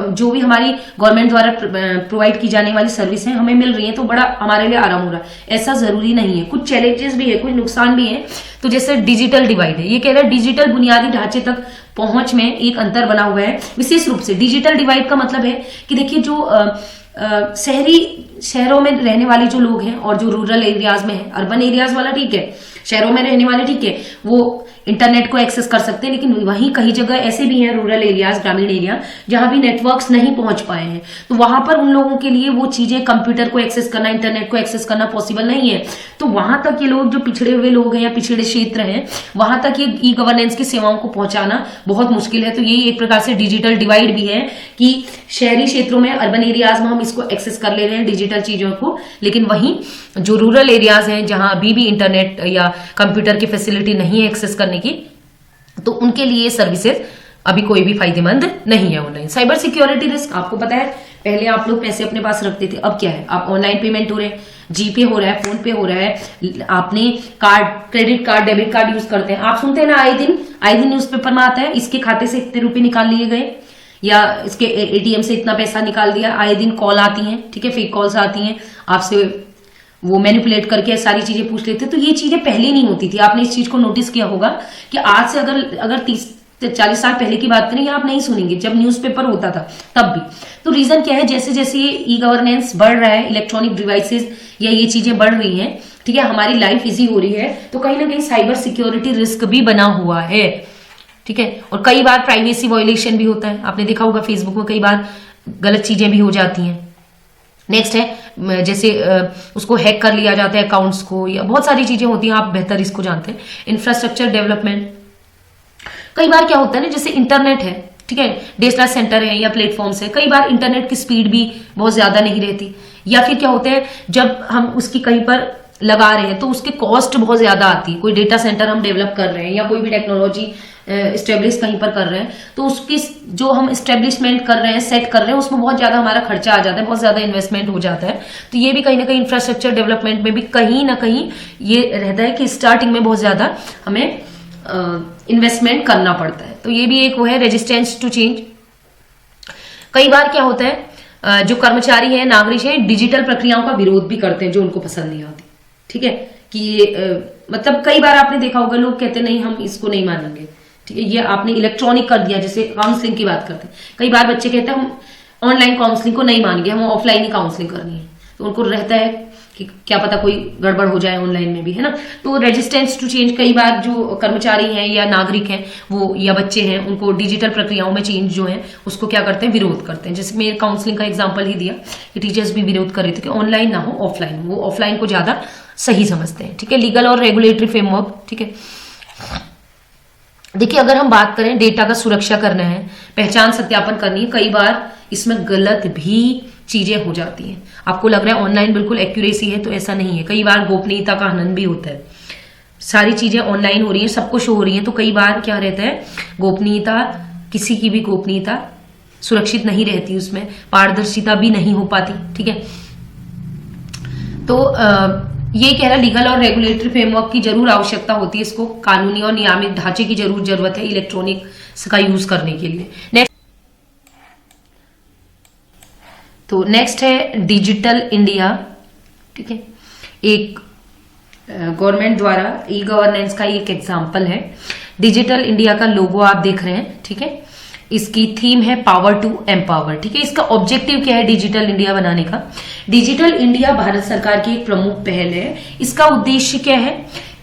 जो भी हमारी गवर्नमेंट द्वारा प्रोवाइड की जाने वाली सर्विस है हमें मिल रही है तो बड़ा हमारे लिए आराम हो रहा है, ऐसा जरूरी नहीं है। कुछ चैलेंजेस भी है, कुछ नुकसान भी है। तो जैसे डिजिटल डिवाइड है, ये कह रहा है डिजिटल बुनियादी ढांचे तक पहुंच में एक अंतर बना हुआ है। विशेष रूप से डिजिटल डिवाइड का मतलब है कि देखिए, जो शहरों में रहने वाले जो लोग हैं और जो रूरल एरियाज में है, अर्बन एरियाज वाला ठीक है, शहरों में रहने वाले ठीक है, वो इंटरनेट को एक्सेस कर सकते हैं, लेकिन वहीं कई जगह ऐसे भी हैं रूरल एरियाज, ग्रामीण एरिया, जहां भी नेटवर्क्स नहीं पहुंच पाए हैं, तो वहां पर उन लोगों के लिए वो चीजें, कंप्यूटर को एक्सेस करना, इंटरनेट को एक्सेस करना पॉसिबल नहीं है। तो वहां तक ये लोग, जो पिछड़े हुए लोग हैं या पिछड़े क्षेत्र हैं, वहां तक ये ई गवर्नेंस की सेवाओं को पहुंचाना बहुत मुश्किल है। तो यही एक प्रकार से डिजिटल डिवाइड भी है कि शहरी क्षेत्रों में, अर्बन एरियाज में हम इसको एक्सेस कर ले रहे हैं डिजिटल चीजों को, लेकिन वहीं जो रूरल एरियाज हैं जहां अभी भी इंटरनेट या कंप्यूटर की फैसिलिटी नहीं है एक्सेस करने की, तो उनके लिए सर्विसेज अभी कोई भी फायदेमंद नहीं है ऑनलाइन। साइबर सिक्योरिटी रिस्क, आपको पता है पहले आप लोग पैसे अपने पास रखते थे, अब क्या है, आप ऑनलाइन पेमेंट हो रहे हैं, जीपे हो रहा है, फोन पे हो रहा है, आपने card, credit card, debit card use करते हैं। आप सुनते हैं ना, आए दिन न्यूज़पेपर में आता है, इसके खाते से इतने रुपए निकाल लिए गए, या इसके एटीएम से इतना पैसा निकाल दिया। आए दिन कॉल आती हैं, ठीक है, फेक कॉल्स आती हैं, आपसे वो मैनिपुलेट करके सारी चीजें पूछ लेते। तो ये चीजें पहले नहीं होती थी। आपने इस चीज को नोटिस किया होगा कि आज से अगर 30-40 साल पहले की बात करें, आप नहीं सुनेंगे जब न्यूज़पेपर होता था तब भी। तो रीजन क्या है, जैसे जैसे ये ई गवर्नेंस बढ़ रहा है, इलेक्ट्रॉनिक डिवाइसेस या ये चीजें बढ़ रही हैं, ठीक है, हमारी लाइफ इजी हो रही है, तो कहीं ना कहीं साइबर सिक्योरिटी रिस्क भी बना हुआ है। ठीक है, और कई बार प्राइवेसी वायलेशन भी होता है। आपने देखा होगा फेसबुक में कई बार गलत चीजें भी हो जाती हैं। नेक्स्ट है, जैसे उसको हैक कर लिया जाता है अकाउंट्स को, या बहुत सारी चीजें होती हैं, आप बेहतर इसको जानते हैं। इंफ्रास्ट्रक्चर डेवलपमेंट, कई बार क्या होता है ना, जैसे इंटरनेट है, ठीक है, डेटा सेंटर है या प्लेटफॉर्म्स है, कई बार इंटरनेट की स्पीड भी बहुत ज्यादा नहीं रहती, या फिर क्या होता है जब हम उसकी कहीं पर लगा रहे हैं तो उसके कॉस्ट बहुत ज्यादा आती है। कोई डेटा सेंटर हम डेवलप कर रहे हैं या कोई भी टेक्नोलॉजी इस्टेब्लिश कहीं पर कर रहे हैं, तो उसकी जो हम इस्टेब्लिशमेंट कर रहे हैं, सेट कर रहे हैं, उसमें बहुत ज्यादा हमारा खर्चा आ जाता है, बहुत ज्यादा इन्वेस्टमेंट हो जाता है। तो ये भी कहीं ना कहीं इंफ्रास्ट्रक्चर डेवलपमेंट में भी कहीं ना कहीं ये रहता है कि स्टार्टिंग में बहुत ज्यादा हमें इन्वेस्टमेंट करना पड़ता है। तो ये भी एक वो है, रेजिस्टेंस टू चेंज। कई बार क्या होता है, जो कर्मचारी है, नागरिक है, डिजिटल प्रक्रियाओं का विरोध भी करते हैं जो उनको पसंद नहीं आती। ठीक है, कि मतलब कई बार आपने देखा होगा लोग कहते नहीं, हम इसको नहीं मानेंगे, ठीक है, ये आपने इलेक्ट्रॉनिक कर दिया। जैसे काउंसलिंग की बात करते हैं, कई बार बच्चे कहते हैं हम ऑनलाइन काउंसलिंग को नहीं मानेंगे, हम ऑफलाइन ही काउंसलिंग करनी है। तो उनको रहता है कि क्या पता कोई गड़बड़ हो जाए ऑनलाइन में भी, है ना। तो रेजिस्टेंस टू चेंज, कई बार जो कर्मचारी हैं या नागरिक हैं वो, या बच्चे हैं, उनको डिजिटल प्रक्रियाओं में चेंज जो है उसको क्या करते हैं, विरोध करते हैं। जैसे मैं काउंसलिंग का एग्जाम्पल ही दिया कि टीचर्स भी विरोध कर रहे थे कि ऑनलाइन ना हो, ऑफलाइन, वो ऑफलाइन को ज्यादा सही समझते हैं। ठीक है, लीगल और रेगुलेटरी फ्रेमवर्क, ठीक है। देखिए, अगर हम बात करें डेटा का सुरक्षा करना है, पहचान सत्यापन करनी है, कई बार इसमें गलत भी चीजें हो जाती हैं। आपको लग रहा है ऑनलाइन बिल्कुल एक्यूरेसी है, तो ऐसा नहीं है। कई बार गोपनीयता का हनन भी होता है। सारी चीजें ऑनलाइन हो रही है, सब कुछ हो रही है, तो कई बार क्या रहता है, गोपनीयता किसी की भी गोपनीयता सुरक्षित नहीं रहती, उसमें पारदर्शिता भी नहीं हो पाती। ठीक है, तो ये कह रहा लीगल और रेगुलेटरी फ्रेमवर्क की जरूर आवश्यकता होती है, इसको कानूनी और नियामक ढांचे की जरूरत है इलेक्ट्रॉनिक्स का यूज करने के लिए। नेक्स्ट है डिजिटल इंडिया। ठीक है, एक गवर्नमेंट द्वारा ई गवर्नेंस का एक एग्जाम्पल है। डिजिटल इंडिया का लोगो आप देख रहे हैं। ठीक है, इसकी थीम है पावर टू एम्पावर। ठीक है, इसका ऑब्जेक्टिव क्या है डिजिटल इंडिया बनाने का? डिजिटल इंडिया भारत सरकार की एक प्रमुख पहल है। इसका उद्देश्य क्या है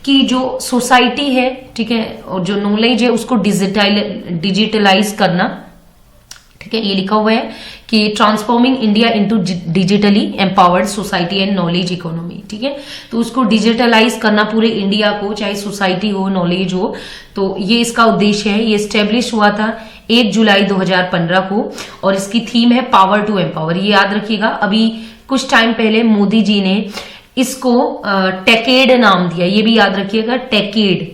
कि जो सोसाइटी है, ठीक है, और जो नॉलेज है उसको डिजिटलाइज करना। ठीक है, ये लिखा हुआ है कि transforming India into digitally empowered society and knowledge economy. ठीक है, तो उसको डिजिटलाइज करना पूरे इंडिया को, चाहे सोसाइटी हो, नॉलेज हो, तो ये इसका उद्देश्य है। ये स्टेब्लिश हुआ था 1 जुलाई 2015 को और इसकी थीम है पावर टू एम्पावर। ये याद रखिएगा, अभी कुछ टाइम पहले मोदी जी ने इसको टेकेड नाम दिया, ये भी याद रखिएगा, टेकेड।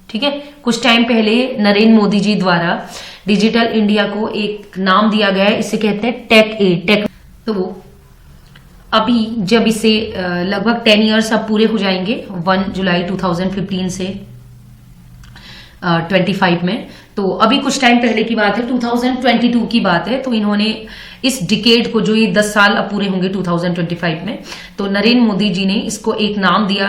ठीक है, कुछ टाइम पहले नरेंद्र मोदी जी द्वारा डिजिटल इंडिया को एक नाम दिया गया है, इसे कहते हैं टेक एड। तो वो अभी जब इसे लगभग 10 ईयर्स अब पूरे हो जाएंगे 1 जुलाई 2015 से 25 में, तो अभी कुछ टाइम पहले की बात है, 2022 की बात है। तो इन्होंने इस डिकेड को, जो ये 10 साल अब पूरे होंगे 2025 में, तो नरेंद्र मोदी जी ने इसको एक नाम दिया।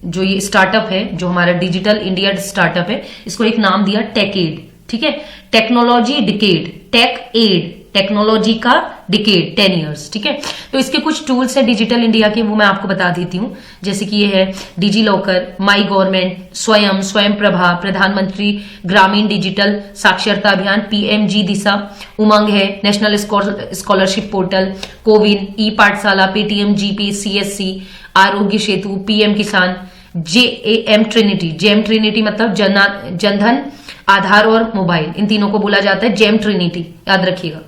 जो ये स्टार्टअप है, जो हमारा डिजिटल इंडिया स्टार्टअप है, इसको एक नाम दिया टेक एड। ठीक है, technology decade, techade, technology का डिकेड 10 ईयर्स। ठीक है, तो इसके कुछ टूल्स हैं डिजिटल इंडिया के, वो मैं आपको बता देती हूँ। जैसे कि ये है डिजी लॉकर, माई गवर्नमेंट, स्वयं प्रभा, प्रधानमंत्री ग्रामीण डिजिटल साक्षरता अभियान, PMG दिशा, उमंग है, नेशनल स्कॉलरशिप पोर्टल, कोविन, ई पाठशाला, Paytm GP, CSC, Aarogya Setu, PM किसान, जेम ट्रिनिटी मतलब जनधन, आधार और मोबाइल, इन तीनों को बोला जाता है जेम ट्रिनिटी, याद रखिएगा।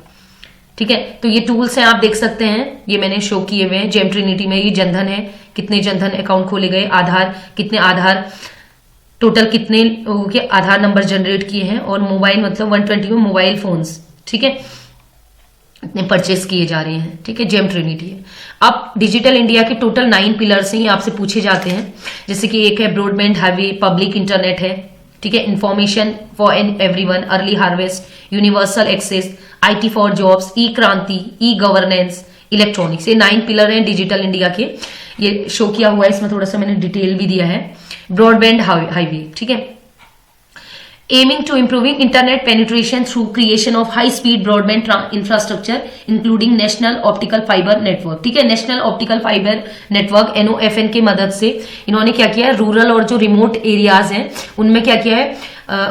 ठीक है, तो ये टूल्स हैं, आप देख सकते हैं, ये मैंने शो किए हुए हैं। जेम ट्रिनिटी में ये जनधन है, कितने जनधन अकाउंट खोले गए, आधार, कितने आधार, टोटल कितने लोगों के आधार नंबर जनरेट किए हैं, और मोबाइल मतलब 120 मोबाइल फोन्स, ठीक है, इतने परचेस किए जा रहे हैं। ठीक है, जेम ट्रिनिटी है। अब डिजिटल इंडिया के टोटल 9 पिलर्स हैं, ये आपसे पूछे जाते हैं। जैसे कि एक है ब्रॉडबैंड हाईवे, पब्लिक इंटरनेट है, ठीक है, information for everyone, early harvest, universal access, IT for jobs, e क्रांति, ई गवर्नेंस, इलेक्ट्रॉनिक्स। ये 9 पिलर हैं डिजिटल इंडिया के, ये शो किया हुआ है, इसमें थोड़ा सा मैंने डिटेल भी दिया है। ब्रॉडबैंड हाईवे, ठीक है, aiming to improving internet penetration through creation of high speed broadband infrastructure including national optical fiber network। ठीक है, national optical fibre network NOFN की मदद से इन्होंने क्या किया है, रूरल और जो रिमोट एरियाज हैं उनमें क्या किया है,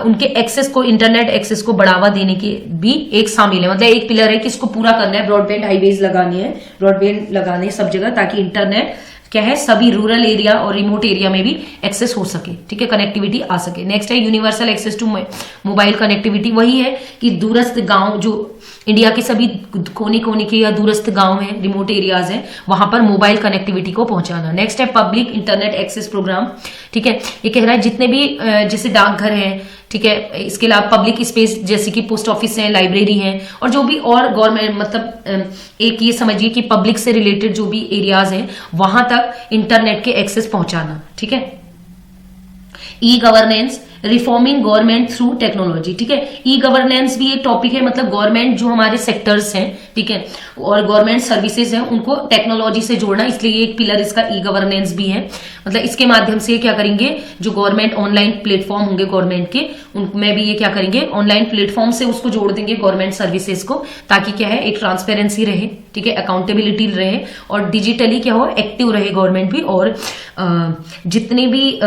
उनके एक्सेस को, इंटरनेट एक्सेस को बढ़ावा देने की भी एक शामिल है। मतलब एक पिलर है कि इसको पूरा करना है, ब्रॉडबैंड हाईवेज लगाने हैं, ब्रॉडबैंड लगाने सब जगह, ताकि इंटरनेट क्या है सभी रूरल एरिया और रिमोट एरिया में भी एक्सेस हो सके। ठीक है, कनेक्टिविटी आ सके। नेक्स्ट है universal access to mobile connectivity. वही है कि दूरस्थ गांव, जो इंडिया के सभी कोने कोने के या दूरस्थ गांव हैं, रिमोट एरियाज हैं, वहां पर मोबाइल कनेक्टिविटी को पहुंचाना। नेक्स्ट है पब्लिक इंटरनेट एक्सेस प्रोग्राम। ठीक है, ये कह रहा है जितने भी जैसे डाकघर हैं, ठीक है, इसके अलावा पब्लिक स्पेस जैसे कि पोस्ट ऑफिस है, लाइब्रेरी है, और जो भी और गवर्नमेंट मतलब एक ये समझिए कि पब्लिक से रिलेटेड जो भी एरियाज हैं वहां तक इंटरनेट के एक्सेस पहुंचाना। ठीक है, e governance, reforming government through technology. ठीक है, ई गवर्नेंस भी एक टॉपिक है, मतलब गवर्नमेंट जो हमारे सेक्टर्स हैं, ठीक है, और गवर्नमेंट सर्विसेज हैं, उनको टेक्नोलॉजी से जोड़ना, इसलिए एक पिलर इसका ई गवर्नेंस भी है। मतलब इसके माध्यम से क्या करेंगे, जो गवर्नमेंट ऑनलाइन प्लेटफॉर्म होंगे गवर्नमेंट के, उनमें भी ये क्या करेंगे, ऑनलाइन प्लेटफॉर्म से उसको जोड़ देंगे गवर्नमेंट सर्विसेज को, ताकि क्या है एक ट्रांसपेरेंसी रहे, ठीक है, अकाउंटेबिलिटी रहे, और डिजिटली क्या हो, एक्टिव रहे गवर्नमेंट भी, और जितने भी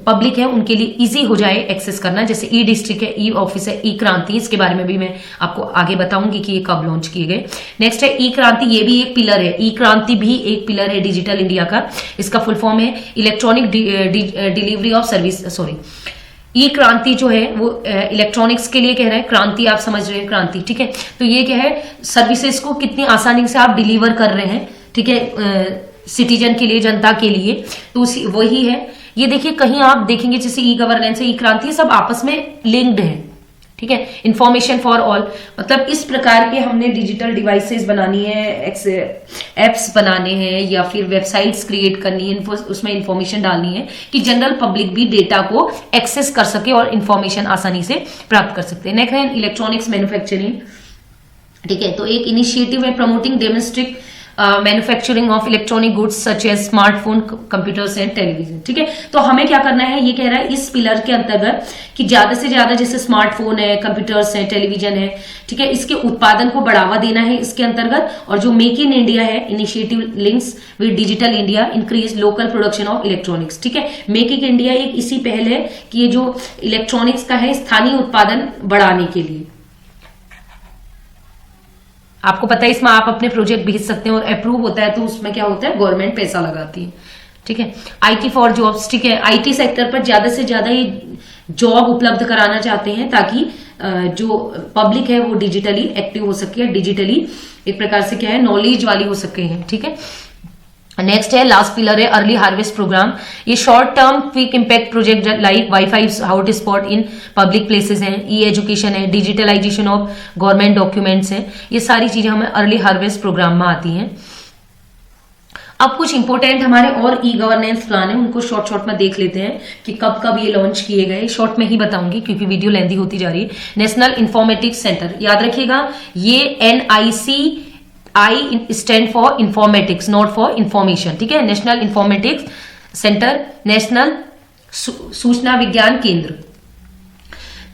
पब्लिक है उनके लिए इजी हो जाए एक्सेस करना। जैसे ई डिस्ट्रिक्ट है, ई ऑफिस है, ई क्रांति, इसके बारे में भी मैं आपको आगे बताऊंगी कि ये कब लॉन्च किए गए। नेक्स्ट है ई क्रांति, ये भी एक पिलर है, ई क्रांति भी एक पिलर है डिजिटल इंडिया का। इसका फुल फॉर्म है electronic delivery of service, sorry, e क्रांति जो है वो इलेक्ट्रॉनिक्स के लिए कह रहा है, क्रांति आप समझ रहे हैं, क्रांति। ठीक है, तो ये क्या है, सर्विसेज को कितनी आसानी से आप डिलीवर कर रहे हैं, ठीक है, सिटीजन के लिए, जनता के लिए, तो वही है। ये देखिए, कहीं आप देखेंगे जैसे ई गवर्नेंस है, ई क्रांति, सब आपस में लिंक्ड है। ठीक है। इंफॉर्मेशन फॉर ऑल, मतलब इस प्रकार के हमने डिजिटल डिवाइसेस बनानी है, एप्स बनाने हैं या फिर वेबसाइट्स क्रिएट करनी है, उसमें इंफॉर्मेशन डालनी है कि जनरल पब्लिक भी डेटा को एक्सेस कर सके और इंफॉर्मेशन आसानी से प्राप्त कर सकते हैं। नेक्स्ट है इलेक्ट्रॉनिक्स मैन्युफैक्चरिंग, ठीक है। तो एक इनिशिएटिव है promoting domestic manufacturing of electronic goods such as smartphone, computers and television, ठीक है। तो हमें क्या करना है, ये कह रहा है इस पिलर के अंतर्गत कि ज्यादा से ज्यादा जैसे स्मार्टफोन है, कंप्यूटर्स है, टेलीविजन है, ठीक है, इसके उत्पादन को बढ़ावा देना है इसके अंतर्गत। और जो मेक इन इंडिया है initiative links with digital India, increase local production of electronics, ठीक है। मेक इन इंडिया एक इसी पहल है कि ये जो इलेक्ट्रॉनिक्स का है स्थानीय उत्पादन बढ़ाने के लिए। आपको पता है इसमें आप अपने प्रोजेक्ट भेज सकते हैं और अप्रूव होता है तो उसमें क्या होता है, गवर्नमेंट पैसा लगाती है, ठीक है। आईटी फॉर जॉब्स, ठीक है, आईटी सेक्टर पर ज्यादा से ज्यादा ये जॉब उपलब्ध कराना चाहते हैं ताकि जो पब्लिक है वो डिजिटली एक्टिव हो सके, डिजिटली एक प्रकार से क्या है नॉलेज वाली हो सके हैं, ठीक है। नेक्स्ट है लास्ट पिलर है अर्ली हार्वेस्ट प्रोग्राम। ये short term quick impact project like wifi hot spot in public places हैं, ई एजुकेशन है, डिजिटलाइजेशन ऑफ गवर्नमेंट डॉक्यूमेंट्स है, ये सारी चीजें हमें अर्ली हार्वेस्ट प्रोग्राम में आती हैं। अब कुछ इंपोर्टेंट हमारे और ई गवर्नेंस प्लान है, उनको शॉर्ट में देख लेते हैं कि कब कब ये लॉन्च किए गए। शॉर्ट में ही बताऊंगी क्योंकि वीडियो लेंदी होती जा रही है। नेशनल इंफॉर्मेटिक्स सेंटर, याद रखिएगा ये NIC I stand for informatics, not for information, ठीक है। नेशनल इंफॉर्मेटिक्स सेंटर, नेशनल सूचना विज्ञान केंद्र,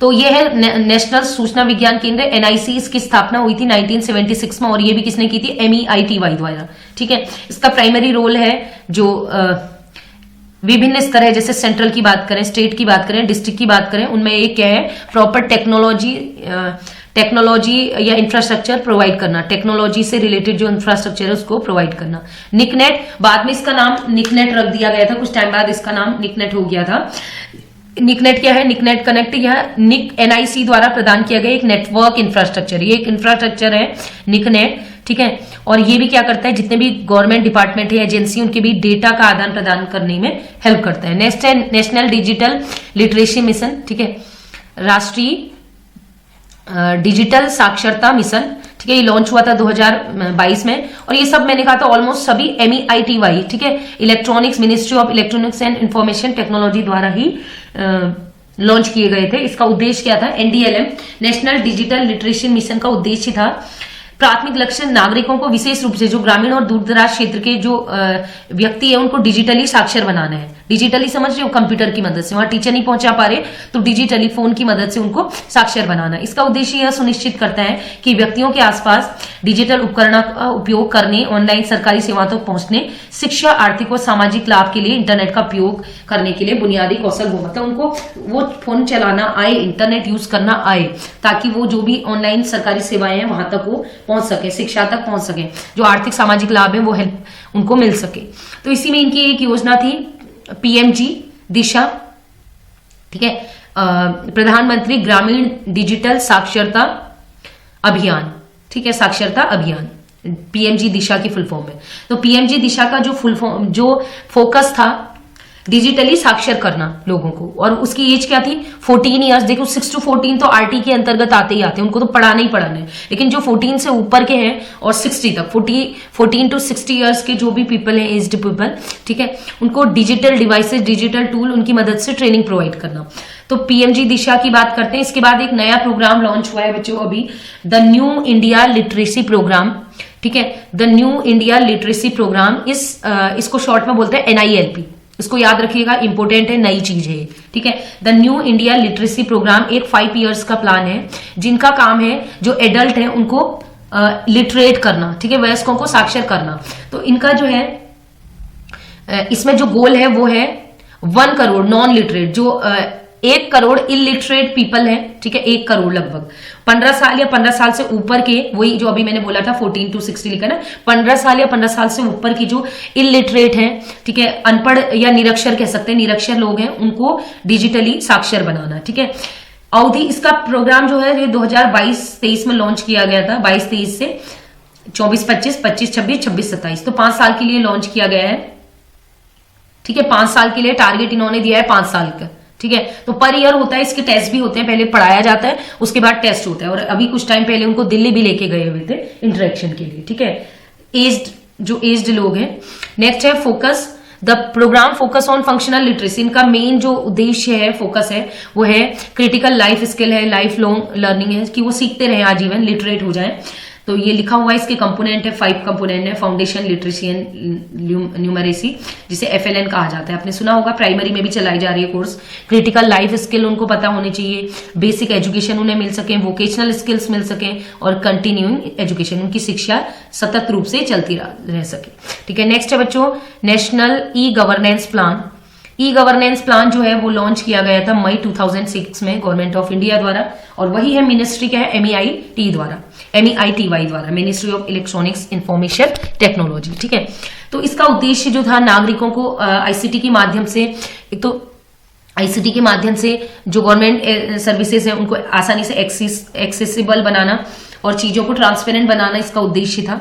तो ये है नेशनल सूचना विज्ञान केंद्र NIC। इसकी स्थापना हुई थी 1976 में और ये भी किसने की थी, MEITY द्वारा, ठीक है। इसका प्राइमरी रोल है जो विभिन्न स्तर है, जैसे सेंट्रल की बात करें, स्टेट की बात करें, डिस्ट्रिक्ट की बात करें, उनमें एक क्या है प्रॉपर टेक्नोलॉजी या इंफ्रास्ट्रक्चर प्रोवाइड करना, टेक्नोलॉजी से रिलेटेड जो इंफ्रास्ट्रक्चर है उसको प्रोवाइड करना। निकनेट, बाद में इसका नाम निकनेट रख दिया गया था, कुछ टाइम बाद इसका नाम निकनेट हो गया था। निकनेट क्या है, निकनेट कनेक्ट, यह NIC द्वारा प्रदान किया गया एक नेटवर्क इंफ्रास्ट्रक्चर, ये एक इंफ्रास्ट्रक्चर है निकनेट, ठीक है। और ये भी क्या करता है, जितने भी गवर्नमेंट डिपार्टमेंट है, एजेंसी, उनके भी डेटा का आदान प्रदान करने में हेल्प करता है। नेक्स्ट है नेशनल डिजिटल लिटरेसी मिशन, ठीक है, राष्ट्रीय डिजिटल साक्षरता मिशन, ठीक है। ये लॉन्च हुआ था 2022 में और ये सब मैंने कहा था ऑलमोस्ट सभी MEITY, ठीक है, electronics, ministry of electronics and information technology द्वारा ही लॉन्च किए गए थे। इसका उद्देश्य क्या था, NDLM national digital literacy mission का उद्देश्य था प्राथमिक लक्ष्य नागरिकों को, विशेष रूप से जो ग्रामीण और दूर दराज क्षेत्र के जो व्यक्ति है उनको डिजिटली साक्षर बनाना है। डिजिटली समझ रहे हो, कंप्यूटर की मदद से, वहां टीचर नहीं पहुंचा पा रहे तो डिजिटली फोन की मदद से उनको साक्षर बनाना। इसका उद्देश्य यह सुनिश्चित करता है कि व्यक्तियों के आसपास डिजिटल उपकरणों का उपयोग करने, ऑनलाइन सरकारी सेवाओं तक पहुंचने, शिक्षा, आर्थिक और सामाजिक लाभ के लिए इंटरनेट का उपयोग करने के लिए बुनियादी कौशल हो, मतलब उनको वो फोन चलाना आए, इंटरनेट यूज करना आए, ताकि वो जो भी ऑनलाइन सरकारी सेवाएं हैं वहां तक वो पहुंच सके, शिक्षा तक पहुंच सके, जो आर्थिक सामाजिक लाभ है वो हेल्प उनको मिल सके। तो इसी में इनकी एक योजना थी PMG दिशा, ठीक है, प्रधानमंत्री ग्रामीण डिजिटल साक्षरता अभियान, ठीक है, साक्षरता अभियान, PMG दिशा की फुल फॉर्म है। तो PMG दिशा का जो फुल फॉर्म, जो फोकस था डिजिटली साक्षर करना लोगों को, और उसकी एज क्या थी 14 ईयर्स। देखो 6 to 14 तो RT के अंतर्गत आते ही आते हैं, उनको तो पढ़ाना ही पढ़ाना है, लेकिन जो 14 से ऊपर के हैं और 60 तक 14 to 60 ईयर्स के जो भी पीपल हैं, एज्ड पीपल, ठीक है, उनको डिजिटल डिवाइसेस, डिजिटल टूल, उनकी मदद से ट्रेनिंग प्रोवाइड करना। तो PMG दिशा की बात करते हैं। इसके बाद एक नया प्रोग्राम लॉन्च हुआ है बच्चों अभी, the new India literacy program, ठीक है, the new India literacy program. इसको शॉर्ट में बोलते हैं NILP, इसको याद रखिएगा, इंपोर्टेंट है, नई चीज है, ठीक है। The new India literacy program एक 5 ईयर्स का प्लान है, जिनका काम है जो एडल्ट है उनको लिटरेट करना, ठीक है, वयस्कों को साक्षर करना। तो इनका जो है इसमें जो गोल है वो है 1 करोड़ नॉन लिटरेट, जो 1 करोड़ इलिटरेट पीपल है, ठीक है, 1 करोड़ लगभग 15 साल या 15 साल से ऊपर के, वही जो अभी मैंने बोला था 14 to 60 लिखा ना, 15 साल या 15 साल से ऊपर की जो इलिटरेट हैं, ठीक है, अनपढ़ या निरक्षर कह सकते हैं, निरक्षर लोग हैं, उनको डिजिटली साक्षर बनाना, ठीक है। अवधि, इसका प्रोग्राम जो है 2022-23 में लॉन्च किया गया था, 22-23 से 24-25, 25-26, 26-27, तो 5 साल के लिए लॉन्च किया गया है, ठीक है, 5 साल के लिए टारगेट इन्होंने दिया है, 5 साल का ठीक है। तो पर ईयर होता है, इसके टेस्ट भी होते हैं, पहले पढ़ाया जाता है उसके बाद टेस्ट होता है। और अभी कुछ टाइम पहले उनको दिल्ली भी लेके गए हुए थे इंटरेक्शन के लिए, ठीक है, जो एज्ड लोग हैं। नेक्स्ट है focus, the program focus on functional literacy. इनका मेन जो उद्देश्य है, फोकस है, वो है क्रिटिकल लाइफ स्किल है, लाइफ लॉन्ग लर्निंग है, कि वो सीखते रहे आजीवन, लिटरेट हो जाए। तो ये लिखा हुआ है, इसके कंपोनेंट है, 5 कंपोनेंट है। फाउंडेशन लिटरेसी एंड न्यूमरेसी, जिसे FLN कहा जाता है, आपने सुना होगा, प्राइमरी में भी चलाई जा रही है कोर्स। क्रिटिकल लाइफ स्किल उनको पता होने चाहिए, बेसिक एजुकेशन उन्हें मिल सके, वोकेशनल स्किल्स मिल सके, और कंटिन्यूइंग एजुकेशन, उनकी शिक्षा सतत रूप से चलती रह सके, ठीक है। नेक्स्ट है बच्चों national e governance plan. E governance plan जो है वो लॉन्च किया गया था मई 2006 में गवर्नमेंट ऑफ इंडिया द्वारा, और वही है मिनिस्ट्री क्या है, MEIT द्वारा, MEITY द्वारा, ministry of electronics information technology, ठीक है। तो इसका उद्देश्य जो था, नागरिकों को ICT के माध्यम से, एक तो ICT के माध्यम से जो गवर्नमेंट सर्विसेज है उनको आसानी से एक्सेसिबल बनाना और चीजों को ट्रांसपेरेंट बनाना, इसका उद्देश्य था,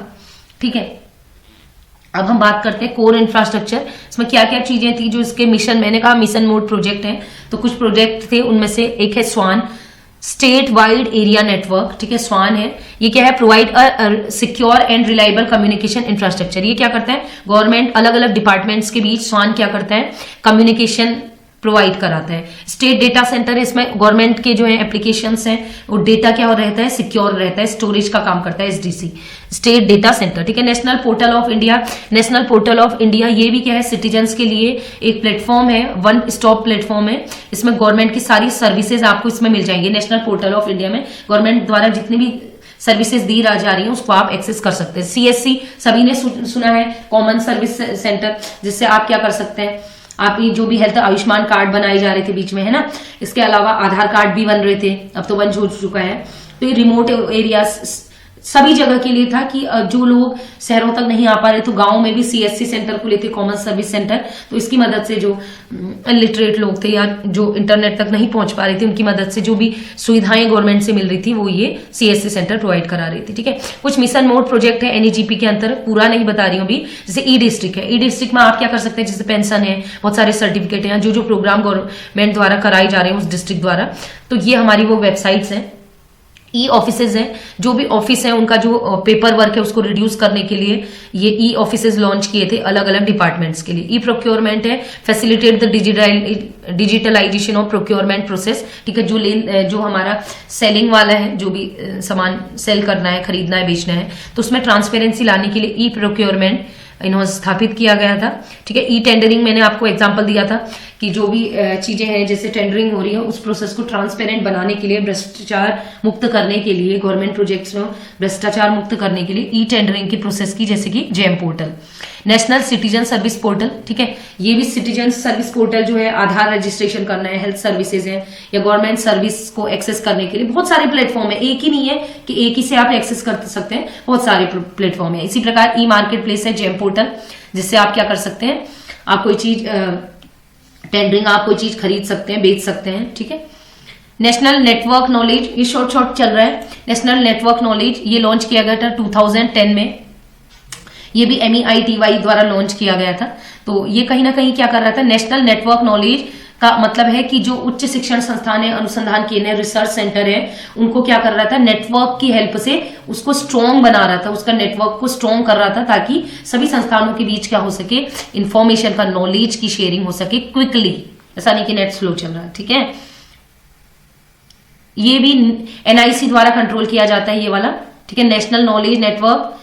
ठीक है। अब हम बात करते हैं कोर इंफ्रास्ट्रक्चर, इसमें क्या क्या चीजें थी जो इसके मिशन, मैंने कहा मिशन मोड प्रोजेक्ट है, तो कुछ प्रोजेक्ट थे, उनमें से एक है स्वान, स्टेट वाइड एरिया नेटवर्क, ठीक है। स्वान है, ये क्या है, provide a secure and reliable communication infrastructure. ये क्या करता है, गवर्नमेंट अलग अलग डिपार्टमेंट्स के बीच स्वान क्या करता है, कम्युनिकेशन प्रोवाइड कराता है। स्टेट डेटा सेंटर, इसमें गवर्नमेंट के जो है एप्लीकेशंस हैं वो डेटा क्या रहता है, सिक्योर रहता है, स्टोरेज का काम करता है SDC, स्टेट डेटा सेंटर, ठीक है। National portal of India, national portal of India ये भी क्या है, सिटीजन्स के लिए एक प्लेटफॉर्म है, वन स्टॉप प्लेटफॉर्म है, इसमें गवर्नमेंट की सारी सर्विसेज आपको इसमें मिल जाएंगी। नेशनल पोर्टल ऑफ इंडिया में गवर्नमेंट द्वारा जितनी भी सर्विसेज दी जा रही है उसको आप एक्सेस कर सकते हैं। CSC सभी ने सुना है, कॉमन सर्विस सेंटर, जिससे आप क्या कर सकते हैं, आप ये जो भी हेल्थ आयुष्मान कार्ड बनाए जा रहे थे बीच में, है ना, इसके अलावा आधार कार्ड भी बन रहे थे, अब तो बंद हो चुका है। तो ये रिमोट एरिया सभी जगह के लिए था कि जो लोग शहरों तक नहीं आ पा रहे तो गांव में भी CSC सेंटर खुले थे, कॉमन सर्विस सेंटर। तो इसकी मदद से जो इलिटरेट लोग थे या जो इंटरनेट तक नहीं पहुंच पा रहे थे, उनकी मदद से जो भी सुविधाएं गवर्नमेंट से मिल रही थी वो ये CSC सेंटर प्रोवाइड करा रही थी, ठीक है। कुछ मिशन मोड प्रोजेक्ट है NEGP के अंतर, पूरा नहीं बता रही हूँ अभी। जैसे E-डिस्ट्रिक्ट है, E-डिस्ट्रिक्ट में आप क्या कर सकते हैं, जैसे पेंशन है, बहुत सारे सर्टिफिकेट हैं, जो प्रोग्राम गवर्नमेंट द्वारा कराए जा रहे हैं उस डिस्ट्रिक्ट द्वारा, तो ये हमारी वो वेबसाइट्स हैं। E-ऑफिसेज हैं, जो भी ऑफिस है उनका जो पेपर वर्क है उसको रिड्यूस करने के लिए ये E-ऑफिसेज लॉन्च किए थे अलग अलग डिपार्टमेंट्स के लिए। E-प्रोक्योरमेंट है, facilitate the digitalisation of procurement process, ठीक है। जो हमारा सेलिंग वाला है, जो भी सामान सेल करना है, खरीदना है, बेचना है, तो उसमें ट्रांसपेरेंसी लाने के लिए E-प्रोक्योरमेंट इन्होंने स्थापित किया गया था, ठीक है। E-टेंडरिंग मैंने आपको एग्जांपल दिया था कि जो भी चीजें हैं जैसे टेंडरिंग हो रही है उस प्रोसेस को ट्रांसपेरेंट बनाने के लिए, भ्रष्टाचार मुक्त करने के लिए, गवर्नमेंट प्रोजेक्ट्स में भ्रष्टाचार मुक्त करने के लिए E-टेंडरिंग की प्रोसेस की, जैसे कि GeM portal. National citizen service portal, ठीक है, ये भी सिटीजन सर्विस पोर्टल जो है, आधार रजिस्ट्रेशन करना है, हेल्थ सर्विसेज है या गवर्नमेंट सर्विस को एक्सेस करने के लिए बहुत सारे प्लेटफॉर्म है, एक ही नहीं है कि एक ही से आप एक्सेस कर सकते हैं, बहुत सारे प्लेटफॉर्म है। इसी प्रकार E-मार्केट प्लेस है, जेम पोर्टल, जिससे आप क्या कर सकते हैं, आप कोई चीज टेंडरिंग, आप कोई चीज खरीद सकते हैं, बेच सकते हैं, ठीक है। नेशनल नेटवर्क नॉलेज, ये शॉर्ट चल रहा है। नेशनल नेटवर्क नॉलेज ये लॉन्च किया गया था 2010 में, ये भी MEITY द्वारा लॉन्च किया गया था। तो ये कहीं ना कहीं क्या कर रहा था, नेशनल नेटवर्क नॉलेज का मतलब है कि जो उच्च शिक्षण संस्थान है, अनुसंधान केंद्र, रिसर्च सेंटर है, उनको क्या कर रहा था, नेटवर्क की हेल्प से उसको स्ट्रॉन्ग बना रहा था, उसका नेटवर्क को स्ट्रॉन्ग कर रहा था, ताकि सभी संस्थानों के बीच क्या हो सके, इंफॉर्मेशन का, नॉलेज की शेयरिंग हो सके क्विकली, ऐसा नहीं कि नेट स्लो चल रहा है, ठीक है। ये भी NIC द्वारा कंट्रोल किया जाता है, ये वाला, ठीक है। नेशनल नॉलेज नेटवर्क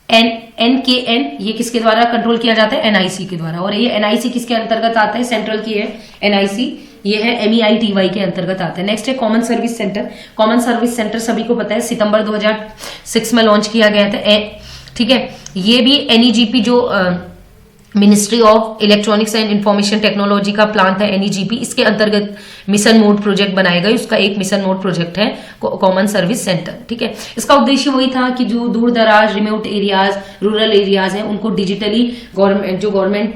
NKN ये किसके द्वारा कंट्रोल किया जाता है, NIC के द्वारा। और ये NIC किसके अंतर्गत आता है, सेंट्रल की है NIC, ये है MEITY के अंतर्गत आता है। नेक्स्ट है common service centre. Common service centre सभी को पता है, सितंबर 2006 में लॉन्च किया गया था, ठीक है। ये भी NEGP जो ministry of electronics and information technology का प्लान था NEGP, इसके अंतर्गत मिशन मोड प्रोजेक्ट बनाया गया, उसका एक मिशन मोड प्रोजेक्ट है कॉमन सर्विस सेंटर, ठीक है। इसका उद्देश्य वही था कि जो दूर दराज, रिमोट एरियाज, रूरल एरियाज हैं, उनको डिजिटली गवर्नमेंट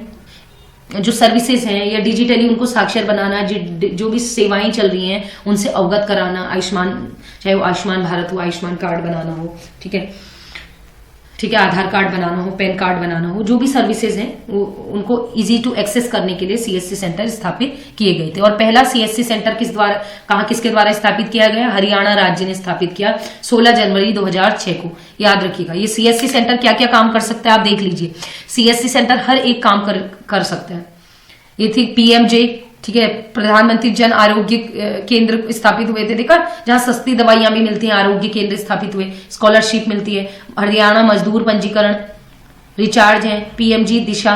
जो सर्विसेज हैं या डिजिटली उनको साक्षर बनाना, जो भी सेवाएं चल रही हैं उनसे अवगत कराना, आयुष्मान, चाहे वो आयुष्मान भारत हो, आयुष्मान कार्ड बनाना हो, ठीक है। ठीक है, आधार कार्ड बनाना हो, पैन कार्ड बनाना हो, जो भी सर्विसेज हैं उनको इजी टू एक्सेस करने के लिए सीएससी सेंटर स्थापित किए गए थे। और पहला सीएससी सेंटर किसके द्वारा स्थापित किया गया? हरियाणा राज्य ने स्थापित किया 16 जनवरी 2006 को। याद रखिएगा, ये सीएससी सेंटर क्या क्या काम कर सकता है आप देख लीजिए। सीएससी सेंटर हर एक काम कर सकता है। ये थी पीएमजे, ठीक है, प्रधानमंत्री जन आरोग्य केंद्र स्थापित हुए थे, देखा, जहां सस्ती दवाइयां भी मिलती हैं, आरोग्य केंद्र स्थापित हुए, स्कॉलरशिप मिलती है। हरियाणा मजदूर पंजीकरण रिचार्ज है, पीएमजी दिशा,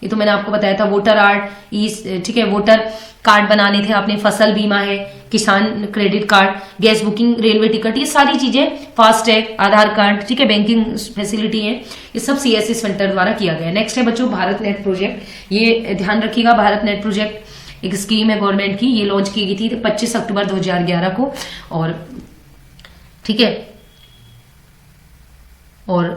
ये तो मैंने आपको बताया था, वोटर आर्ट, ठीक है, वोटर कार्ड बनाने थे आपने, फसल बीमा है, किसान credit card, gas booking, railway ticket, ये सारी चीजें, फास्टैग, आधार कार्ड, ठीक है, बैंकिंग फैसिलिटी है, ये सब सीएससी सेंटर द्वारा किया गया। नेक्स्ट है बच्चों भारत नेट प्रोजेक्ट। ये ध्यान रखिएगा, भारत नेट प्रोजेक्ट एक स्कीम है गवर्नमेंट की, ये लॉन्च की गई थी 25 अक्टूबर 2011 को। और ठीक है, और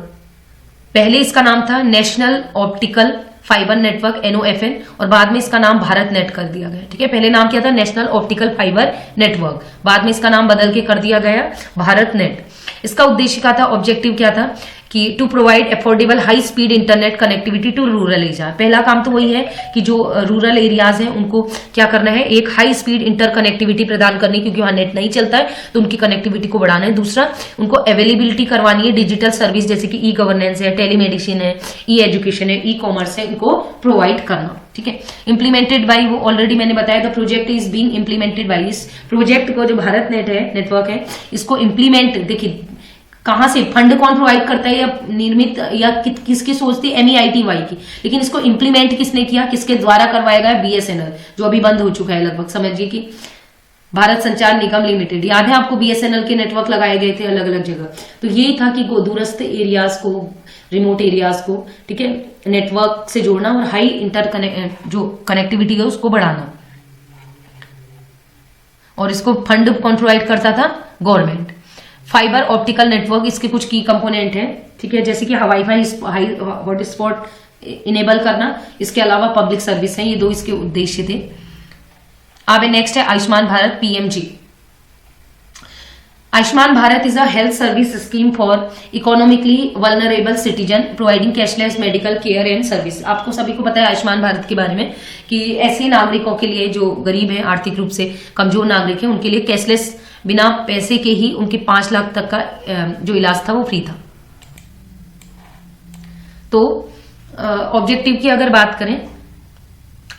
पहले इसका नाम था national optical fibre network NOFN, और बाद में इसका नाम भारत नेट कर दिया गया। ठीक है, पहले नाम क्या था? नेशनल ऑप्टिकल फाइबर नेटवर्क, बाद में इसका नाम बदल के कर दिया गया भारत नेट। इसका उद्देश्य क्या था, ऑब्जेक्टिव क्या था कि to provide affordable high speed internet connectivity to rural area. पहला काम तो वही है कि जो रूरल एरियाज हैं उनको क्या करना है, एक हाई स्पीड इंटर कनेक्टिविटी प्रदान करनी, क्योंकि वहां नेट नहीं चलता है तो उनकी कनेक्टिविटी को बढ़ाना है। दूसरा, उनको अवेलेबिलिटी करवानी है, डिजिटल सर्विस जैसे कि ई गवर्नेंस है, टेलीमेडिसिन है, ई एजुकेशन है, ई कॉमर्स है, इनको प्रोवाइड करना। ठीक है, इंप्लीमेंटेड बाई, वो ऑलरेडी मैंने बताया था, project is being implemented by. इस प्रोजेक्ट को जो भारत नेट है, नेटवर्क है, इसको इंप्लीमेंट, देखिए कहां से फंड कौन प्रोवाइड करता है, या निर्मित या किसकी सोच थी, MEITY की, लेकिन इसको इंप्लीमेंट किसने किया, किसके द्वारा करवाया गया? BSNL, जो अभी बंद हो चुका है लगभग, समझिए कि भारत संचार निगम लिमिटेड। याद है आपको BSNL के नेटवर्क लगाए गए थे अलग अलग जगह, तो यही था कि दूरस्थ एरियाज को, रिमोट एरियाज को, ठीक है, नेटवर्क से जोड़ना और हाई जो कनेक्टिविटी है उसको बढ़ाना। और इसको फंड कौन प्रोवाइड करता था? गवर्नमेंट। फाइबर ऑप्टिकल नेटवर्क, इसके कुछ की कंपोनेंट हैं, ठीक है, जैसे कि वाईफाई हॉटस्पॉट इनेबल करना, इसके अलावा पब्लिक सर्विस है, ये दो इसके उद्देश्य थे। अब नेक्स्ट है Ayushman Bharat, PMG। Ayushman Bharat is a health service scheme for economically vulnerable citizen providing cashless medical care and service. आपको सभी को पता है आयुष्मान भारत के बारे में कि ऐसे नागरिकों के लिए जो गरीब हैं, आर्थिक रूप से कमजोर नागरिक हैं, उनके लिए कैशलेस, बिना पैसे के ही उनके 5 लाख तक का जो इलाज था वो फ्री था। तो ऑब्जेक्टिव की अगर बात करें,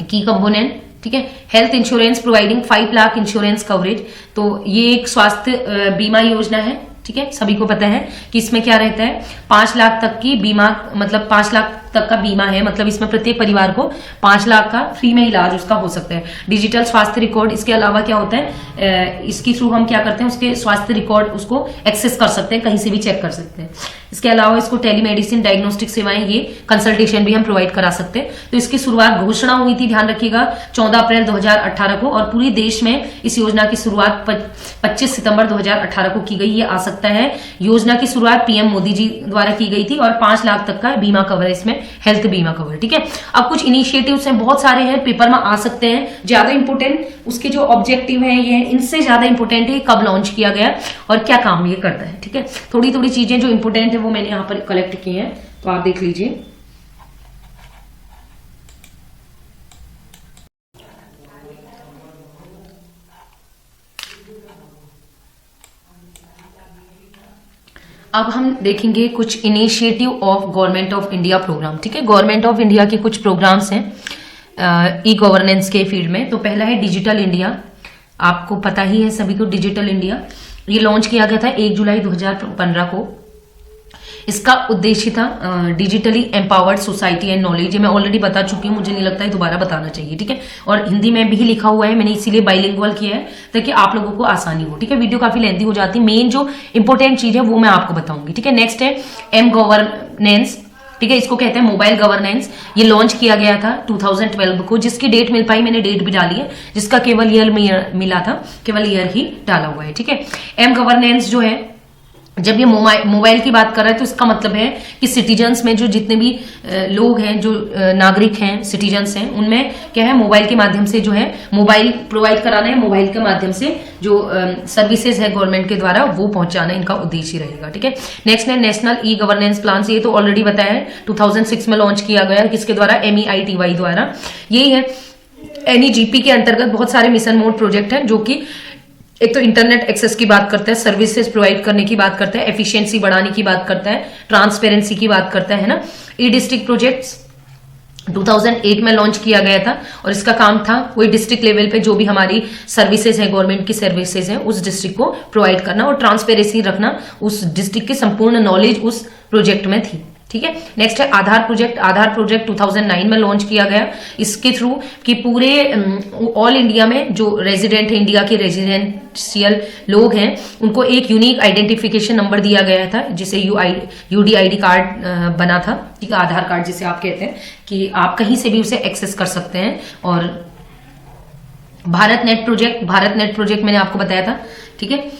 की कंपोनेंट, ठीक है, health insurance providing 5 lakh insurance coverage, तो ये एक स्वास्थ्य बीमा योजना है। ठीक है, सभी को पता है कि इसमें क्या रहता है, 5 लाख तक की बीमा, मतलब 5 लाख तक का बीमा है, मतलब इसमें प्रत्येक परिवार को 5 लाख का फ्री में इलाज उसका हो सकता है। डिजिटल स्वास्थ्य रिकॉर्ड, इसके अलावा क्या होता है, इसके थ्रू हम क्या करते हैं, उसके स्वास्थ्य रिकॉर्ड उसको एक्सेस कर सकते हैं, कहीं से भी चेक कर सकते हैं। इसके अलावा इसको टेलीमेडिसिन, डायग्नोस्टिक सेवाएं, ये कंसल्टेशन भी हम प्रोवाइड करा सकते हैं। तो इसकी शुरुआत, घोषणा हुई थी, ध्यान रखिएगा, 14 अप्रैल 2018 को, और पूरे देश में इस योजना की शुरुआत 25 सितंबर 2018 को की गई। ये आ सकता है, योजना की शुरुआत PM मोदी जी द्वारा की गई थी, और 5 लाख तक का बीमा कवर है इसमें, हेल्थ बीमा कवर। ठीक है, अब कुछ इनिशिएटिव्स हैं, बहुत सारे हैं, पेपर में आ सकते हैं। ज्यादा इंपोर्टेंट उसके जो ऑब्जेक्टिव है, ये इनसे ज्यादा इंपोर्टेंट है कब लॉन्च किया गया और क्या काम ये करता है। ठीक है, थोड़ी थोड़ी चीजें जो इंपोर्टेंट है वो मैंने यहाँ पर कलेक्ट की हैं, तो आप देख लीजिए। अब हम देखेंगे कुछ initiative of government of India program. ठीक है, गवर्नमेंट ऑफ इंडिया के कुछ प्रोग्राम्स हैं ई गवर्नेंस के फील्ड में। तो पहला है डिजिटल इंडिया, आपको पता ही है सभी को, डिजिटल इंडिया ये लॉन्च किया गया था 1 जुलाई 2015 को। इसका उद्देश्य था digitally empowered society and knowledge. ये मैं ऑलरेडी बता चुकी हूँ, मुझे नहीं लगता है दोबारा बताना चाहिए। ठीक है, और हिंदी में भी लिखा हुआ है, मैंने इसीलिए बाइलिंगुअल किया है ताकि आप लोगों को आसानी हो। ठीक है, वीडियो काफी लेंथी हो जाती है, मेन जो इंपॉर्टेंट चीज है वो मैं आपको बताऊंगी। ठीक है, नेक्स्ट है एम गवर्नेंस। ठीक है, इसको कहते हैं मोबाइल गवर्नेंस। ये लॉन्च किया गया था 2012 को, जिसकी डेट मिल पाई, मैंने डेट भी डाली है, जिसका केवल ईयर मिला था, केवल ईयर ही डाला हुआ है। ठीक है, एम गवर्नेंस जो है जब ये मोबाइल की बात कर रहे हैं तो इसका मतलब है कि सिटीजन्स में जो जितने भी लोग हैं, जो नागरिक हैं, सिटीजन्स हैं, उनमें क्या है, मोबाइल के माध्यम से जो है मोबाइल प्रोवाइड कराना है, मोबाइल के माध्यम से जो सर्विसेज है गवर्नमेंट के द्वारा वो पहुंचाना इनका उद्देश्य रहेगा। ठीक है। नेक्स्ट है नेशनल ई गवर्नेंस प्लान। ये तो ऑलरेडी बताया है, 2006 में लॉन्च किया गया, किसके द्वारा, MEITY द्वारा। यही है NEGP के अंतर्गत बहुत सारे मिशन मोड प्रोजेक्ट हैं, जो कि एक तो इंटरनेट एक्सेस की बात करता है, सर्विसेज प्रोवाइड करने की बात करता है, एफिशिएंसी बढ़ाने की बात करता है, ट्रांसपेरेंसी की बात करता है ना। ई डिस्ट्रिक्ट प्रोजेक्ट्स 2008 में लॉन्च किया गया था और इसका काम था कोई डिस्ट्रिक्ट लेवल पे जो भी हमारी सर्विसेज है, गवर्नमेंट की सर्विसेज है, उस डिस्ट्रिक्ट को प्रोवाइड करना और ट्रांसपेरेंसी रखना, उस डिस्ट्रिक्ट की संपूर्ण नॉलेज उस प्रोजेक्ट में थी। ठीक है। नेक्स्ट है आधार प्रोजेक्ट। आधार प्रोजेक्ट 2009 में लॉन्च किया गया। इसके थ्रू कि पूरे ऑल इंडिया में जो रेजिडेंट है, इंडिया के रेजिडेंशियल लोग हैं, उनको एक यूनिक आइडेंटिफिकेशन नंबर दिया गया था, जिसे UDID कार्ड बना था। ठीक है, आधार कार्ड जिसे आप कहते हैं, कि आप कहीं से भी उसे एक्सेस कर सकते हैं। और भारत नेट प्रोजेक्ट मैंने आपको बताया था। ठीक है,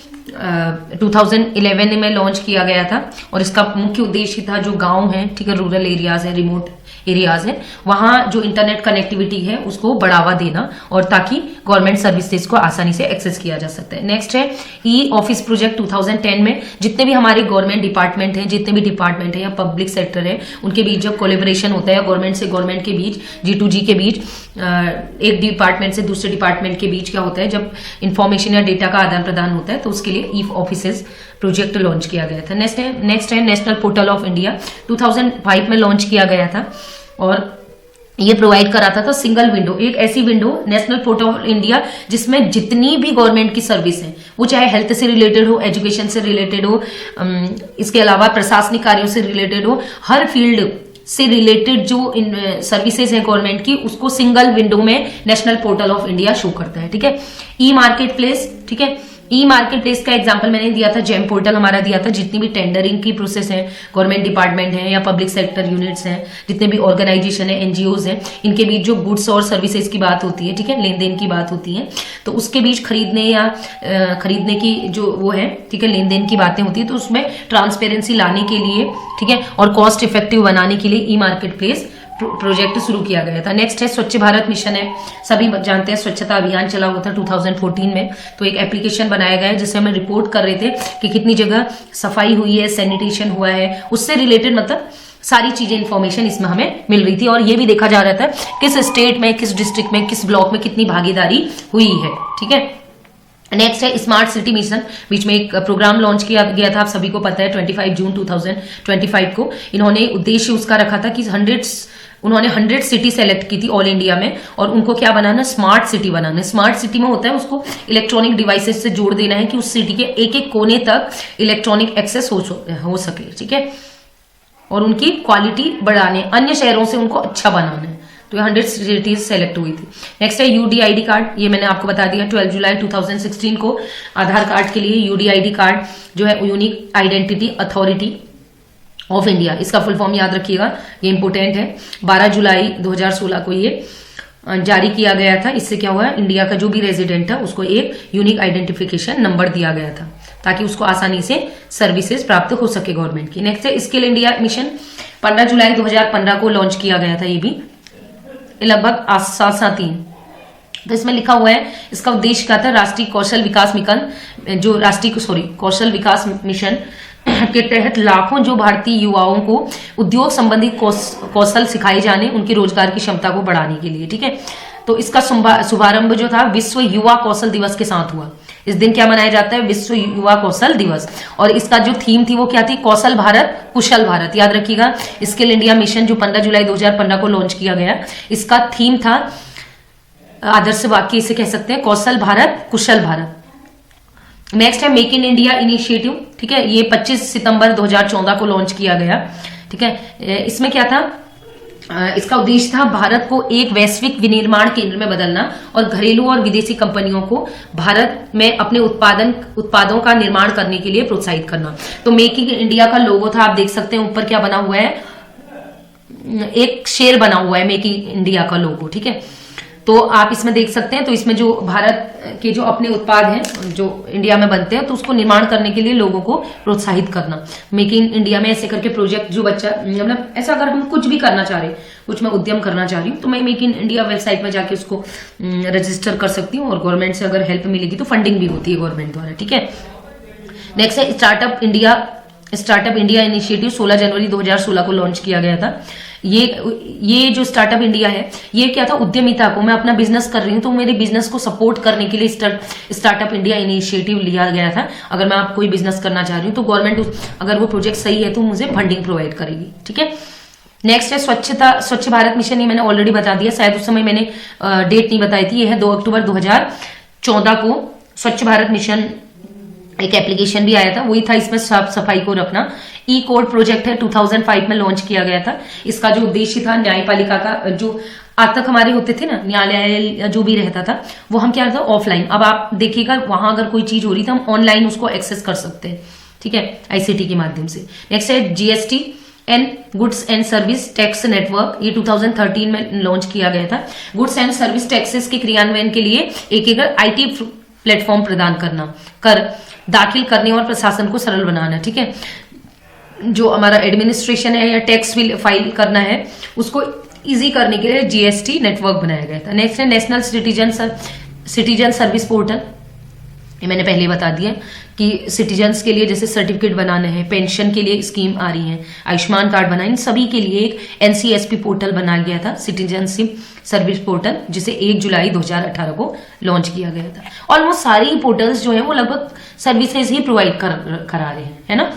2011 में लॉन्च किया गया था और इसका मुख्य उद्देश्य था जो गांव हैं, ठीक है, रूरल एरियाज है, रिमोट एरियाज है, वहां जो इंटरनेट कनेक्टिविटी है उसको बढ़ावा देना और ताकि गवर्नमेंट सर्विसेज को आसानी से एक्सेस किया जा सकता है। नेक्स्ट है ई ऑफिस प्रोजेक्ट 2010 में। जितने भी हमारे गवर्नमेंट डिपार्टमेंट हैं, जितने भी डिपार्टमेंट है या पब्लिक सेक्टर है, उनके बीच जब कोलेबोरेशन होता है, गवर्नमेंट से गवर्नमेंट के बीच, G2G के बीच, एक डिपार्टमेंट से दूसरे डिपार्टमेंट के बीच क्या होता है, जब इंफॉर्मेशन या डेटा का आदान प्रदान होता है, तो उसके लिए ई ऑफिसेज प्रोजेक्ट लॉन्च किया गया था। नेक्स्ट है नेशनल पोर्टल ऑफ इंडिया। 2005 में लॉन्च किया गया था और ये प्रोवाइड कराता था सिंगल विंडो, एक ऐसी window, national portal of India, जिसमें जितनी भी गवर्नमेंट की सर्विस है, वो चाहे हेल्थ से रिलेटेड हो, एजुकेशन से रिलेटेड हो, इसके अलावा प्रशासनिक कार्यों से रिलेटेड हो, हर फील्ड से रिलेटेड जो सर्विसेज है गवर्नमेंट की, उसको सिंगल विंडो में national portal of India show करता है। ठीक है। ई मार्केट प्लेस। ठीक है, ई मार्केट प्लेस का एग्जांपल मैंने दिया था, जेम पोर्टल हमारा दिया था। जितनी भी टेंडरिंग की प्रोसेस है, गवर्नमेंट डिपार्टमेंट है या पब्लिक सेक्टर यूनिट्स हैं, जितने भी ऑर्गेनाइजेशन है, NGOs हैं, इनके बीच जो गुड्स और सर्विसेज की बात होती है, ठीक है, लेन देन की बात होती है, तो उसके बीच खरीदने की जो वो है, ठीक है, लेन देन की बातें होती है, तो उसमें ट्रांसपेरेंसी लाने के लिए, ठीक है, और कॉस्ट इफेक्टिव बनाने के लिए ई मार्केट प्लेस प्रोजेक्ट शुरू किया गया था। नेक्स्ट है स्वच्छ भारत मिशन है। सभी जानते हैं स्वच्छता अभियान चला हुआ था 2014 में, तो एक एप्लीकेशन बनाया गया है जिससे हम रिपोर्ट कर रहे थे कि कितनी जगह सफाई हुई है, सैनिटेशन हुआ है, उससे रिलेटेड मतलब सारी चीजें इंफॉर्मेशन इसमें हमें मिल रही थी और ये भी देखा जा रहा था किस स्टेट में, किस डिस्ट्रिक्ट में, किस ब्लॉक में कितनी भागीदारी हुई है। ठीक है। नेक्स्ट है स्मार्ट सिटी मिशन। बीच में एक प्रोग्राम लॉन्च किया गया था, आप सभी को पता है, 25 जून 2025 को इन्होंने उद्देश्य उसका रखा था कि उन्होंने 100 सिटी सेलेक्ट की थी ऑल इंडिया में और उनको क्या बनाना, स्मार्ट सिटी बनाना। स्मार्ट सिटी में होता है उसको इलेक्ट्रॉनिक डिवाइसेस से जोड़ देना है कि उस सिटी के एक एक कोने तक इलेक्ट्रॉनिक एक्सेस हो सके। ठीक है, और उनकी क्वालिटी बढ़ाने, अन्य शहरों से उनको अच्छा बनाना है। तो 100 सिटीज सेलेक्ट हुई थी। नेक्स्ट है UDID कार्ड। ये मैंने आपको बता दिया, 12 जुलाई 2016 को आधार कार्ड के लिए UDID कार्ड जो है unique identity authority of India, इसका फुल फॉर्म याद रखिएगा, ये इंपोर्टेंट है। 12 जुलाई 2016 को ये जारी किया गया था। इससे क्या हुआ, इंडिया का जो भी रेजिडेंट है उसको एक यूनिक आइडेंटिफिकेशन नंबर दिया गया था ताकि उसको आसानी से सर्विसेज प्राप्त हो सके गवर्नमेंट की। नेक्स्ट है स्किल इंडिया मिशन। 15 जुलाई 2015 को लॉन्च किया गया था, ये भी लगभग 7 3। तो इसमें लिखा हुआ है इसका उद्देश्य क्या था, राष्ट्रीय कौशल विकास मिशन के तहत लाखों जो भारतीय युवाओं को उद्योग संबंधी कौशल सिखाए जाने, उनकी रोजगार की क्षमता को बढ़ाने के लिए। ठीक है, तो इसका शुभारंभ जो था विश्व युवा कौशल दिवस के साथ हुआ। इस दिन क्या मनाया जाता है, विश्व युवा कौशल दिवस। और इसका जो थीम थी वो क्या थी, कौशल भारत कुशल भारत। याद रखिएगा, स्किल इंडिया मिशन जो 15 जुलाई 2015 को लॉन्च किया गया, इसका थीम था, आदर्श वाक्य इसे कह सकते हैं, कौशल भारत कुशल भारत। नेक्स्ट है मेक इन इंडिया इनिशिएटिव। ठीक है, ये 25 सितंबर 2014 को लॉन्च किया गया। ठीक है, इसमें क्या था, इसका उद्देश्य था भारत को एक वैश्विक विनिर्माण केंद्र में बदलना और घरेलू और विदेशी कंपनियों को भारत में अपने उत्पादों का निर्माण करने के लिए प्रोत्साहित करना। तो मेक इन इंडिया का लोगो था, आप देख सकते हैं ऊपर क्या बना हुआ है, एक शेर बना हुआ है मेक इन इंडिया का लोगो। ठीक है, तो आप इसमें देख सकते हैं। तो इसमें जो भारत के जो अपने उत्पाद हैं जो इंडिया में बनते हैं, तो उसको निर्माण करने के लिए लोगों को प्रोत्साहित करना, मेक इन इंडिया में ऐसे करके प्रोजेक्ट जो बच्चा मतलब ऐसा अगर हम कुछ भी करना चाह रहे हैं, कुछ मैं उद्यम करना चाह रही हूँ, तो मैं मेक इन इंडिया वेबसाइट में जाके उसको रजिस्टर कर सकती हूँ, और गवर्नमेंट से अगर हेल्प मिलेगी तो फंडिंग भी होती है गवर्नमेंट द्वारा। ठीक है, नेक्स्ट है स्टार्टअप इंडिया इनिशिएटिव 16 जनवरी 2016 को लॉन्च किया गया था। ये जो स्टार्टअप इंडिया है, ये क्या था, उद्यमिता को, मैं अपना बिजनेस कर रही हूँ तो मेरे बिजनेस को सपोर्ट करने के लिए स्टार्टअप इंडिया इनिशिएटिव लिया गया था। अगर मैं आप कोई बिजनेस करना चाह रही हूँ तो गवर्नमेंट अगर वो प्रोजेक्ट सही है तो मुझे फंडिंग प्रोवाइड करेगी। ठीक है, नेक्स्ट है स्वच्छ भारत मिशन। ये मैंने ऑलरेडी बता दिया, शायद उस समय मैंने डेट नहीं बताई थी। ये है 2 अक्टूबर 2014 को स्वच्छ भारत मिशन एक एप्लीकेशन भी आया था, वही था इसमें साफ सफाई को रखना। ई कोड प्रोजेक्ट है 2005 में लॉन्च किया गया था। इसका जो उद्देश्य था, न्यायपालिका का जो आज तक हमारे होते थे ना न्यायालय जो भी रहता था, वो हम क्या था ऑफलाइन, अब आप देखिएगा वहां अगर कोई चीज हो रही तो हम ऑनलाइन उसको एक्सेस कर सकते हैं। ठीक है, आईसीटी के माध्यम से। नेक्स्ट है GST and goods and service tax network. ये 2013 में लॉन्च किया गया था। गुड्स एंड सर्विस टैक्सेस के क्रियान्वयन के लिए एक आईटी प्लेटफॉर्म प्रदान करना, कर दाखिल करने और प्रशासन को सरल बनाना। ठीक है, जो हमारा एडमिनिस्ट्रेशन है या टैक्स फाइल करना है उसको इजी करने के लिए जीएसटी नेटवर्क बनाया गया था। नेक्स्ट है नेशनल सिटीजन सर्विस पोर्टल। ये मैंने पहले बता दिया कि सिटीजन्स के लिए जैसे सर्टिफिकेट बनाने हैं, पेंशन के लिए स्कीम आ रही है, आयुष्मान कार्ड बना, इन सभी के लिए एक एनसीएसपी पोर्टल बनाया गया था, सिटीजनशिप सर्विस पोर्टल, जिसे 1 जुलाई 2018 को लॉन्च किया गया था। ऑलमोस्ट सारी ही पोर्टल्स जो है वो लगभग सर्विसेज ही प्रोवाइड करा रहे हैं, है ना।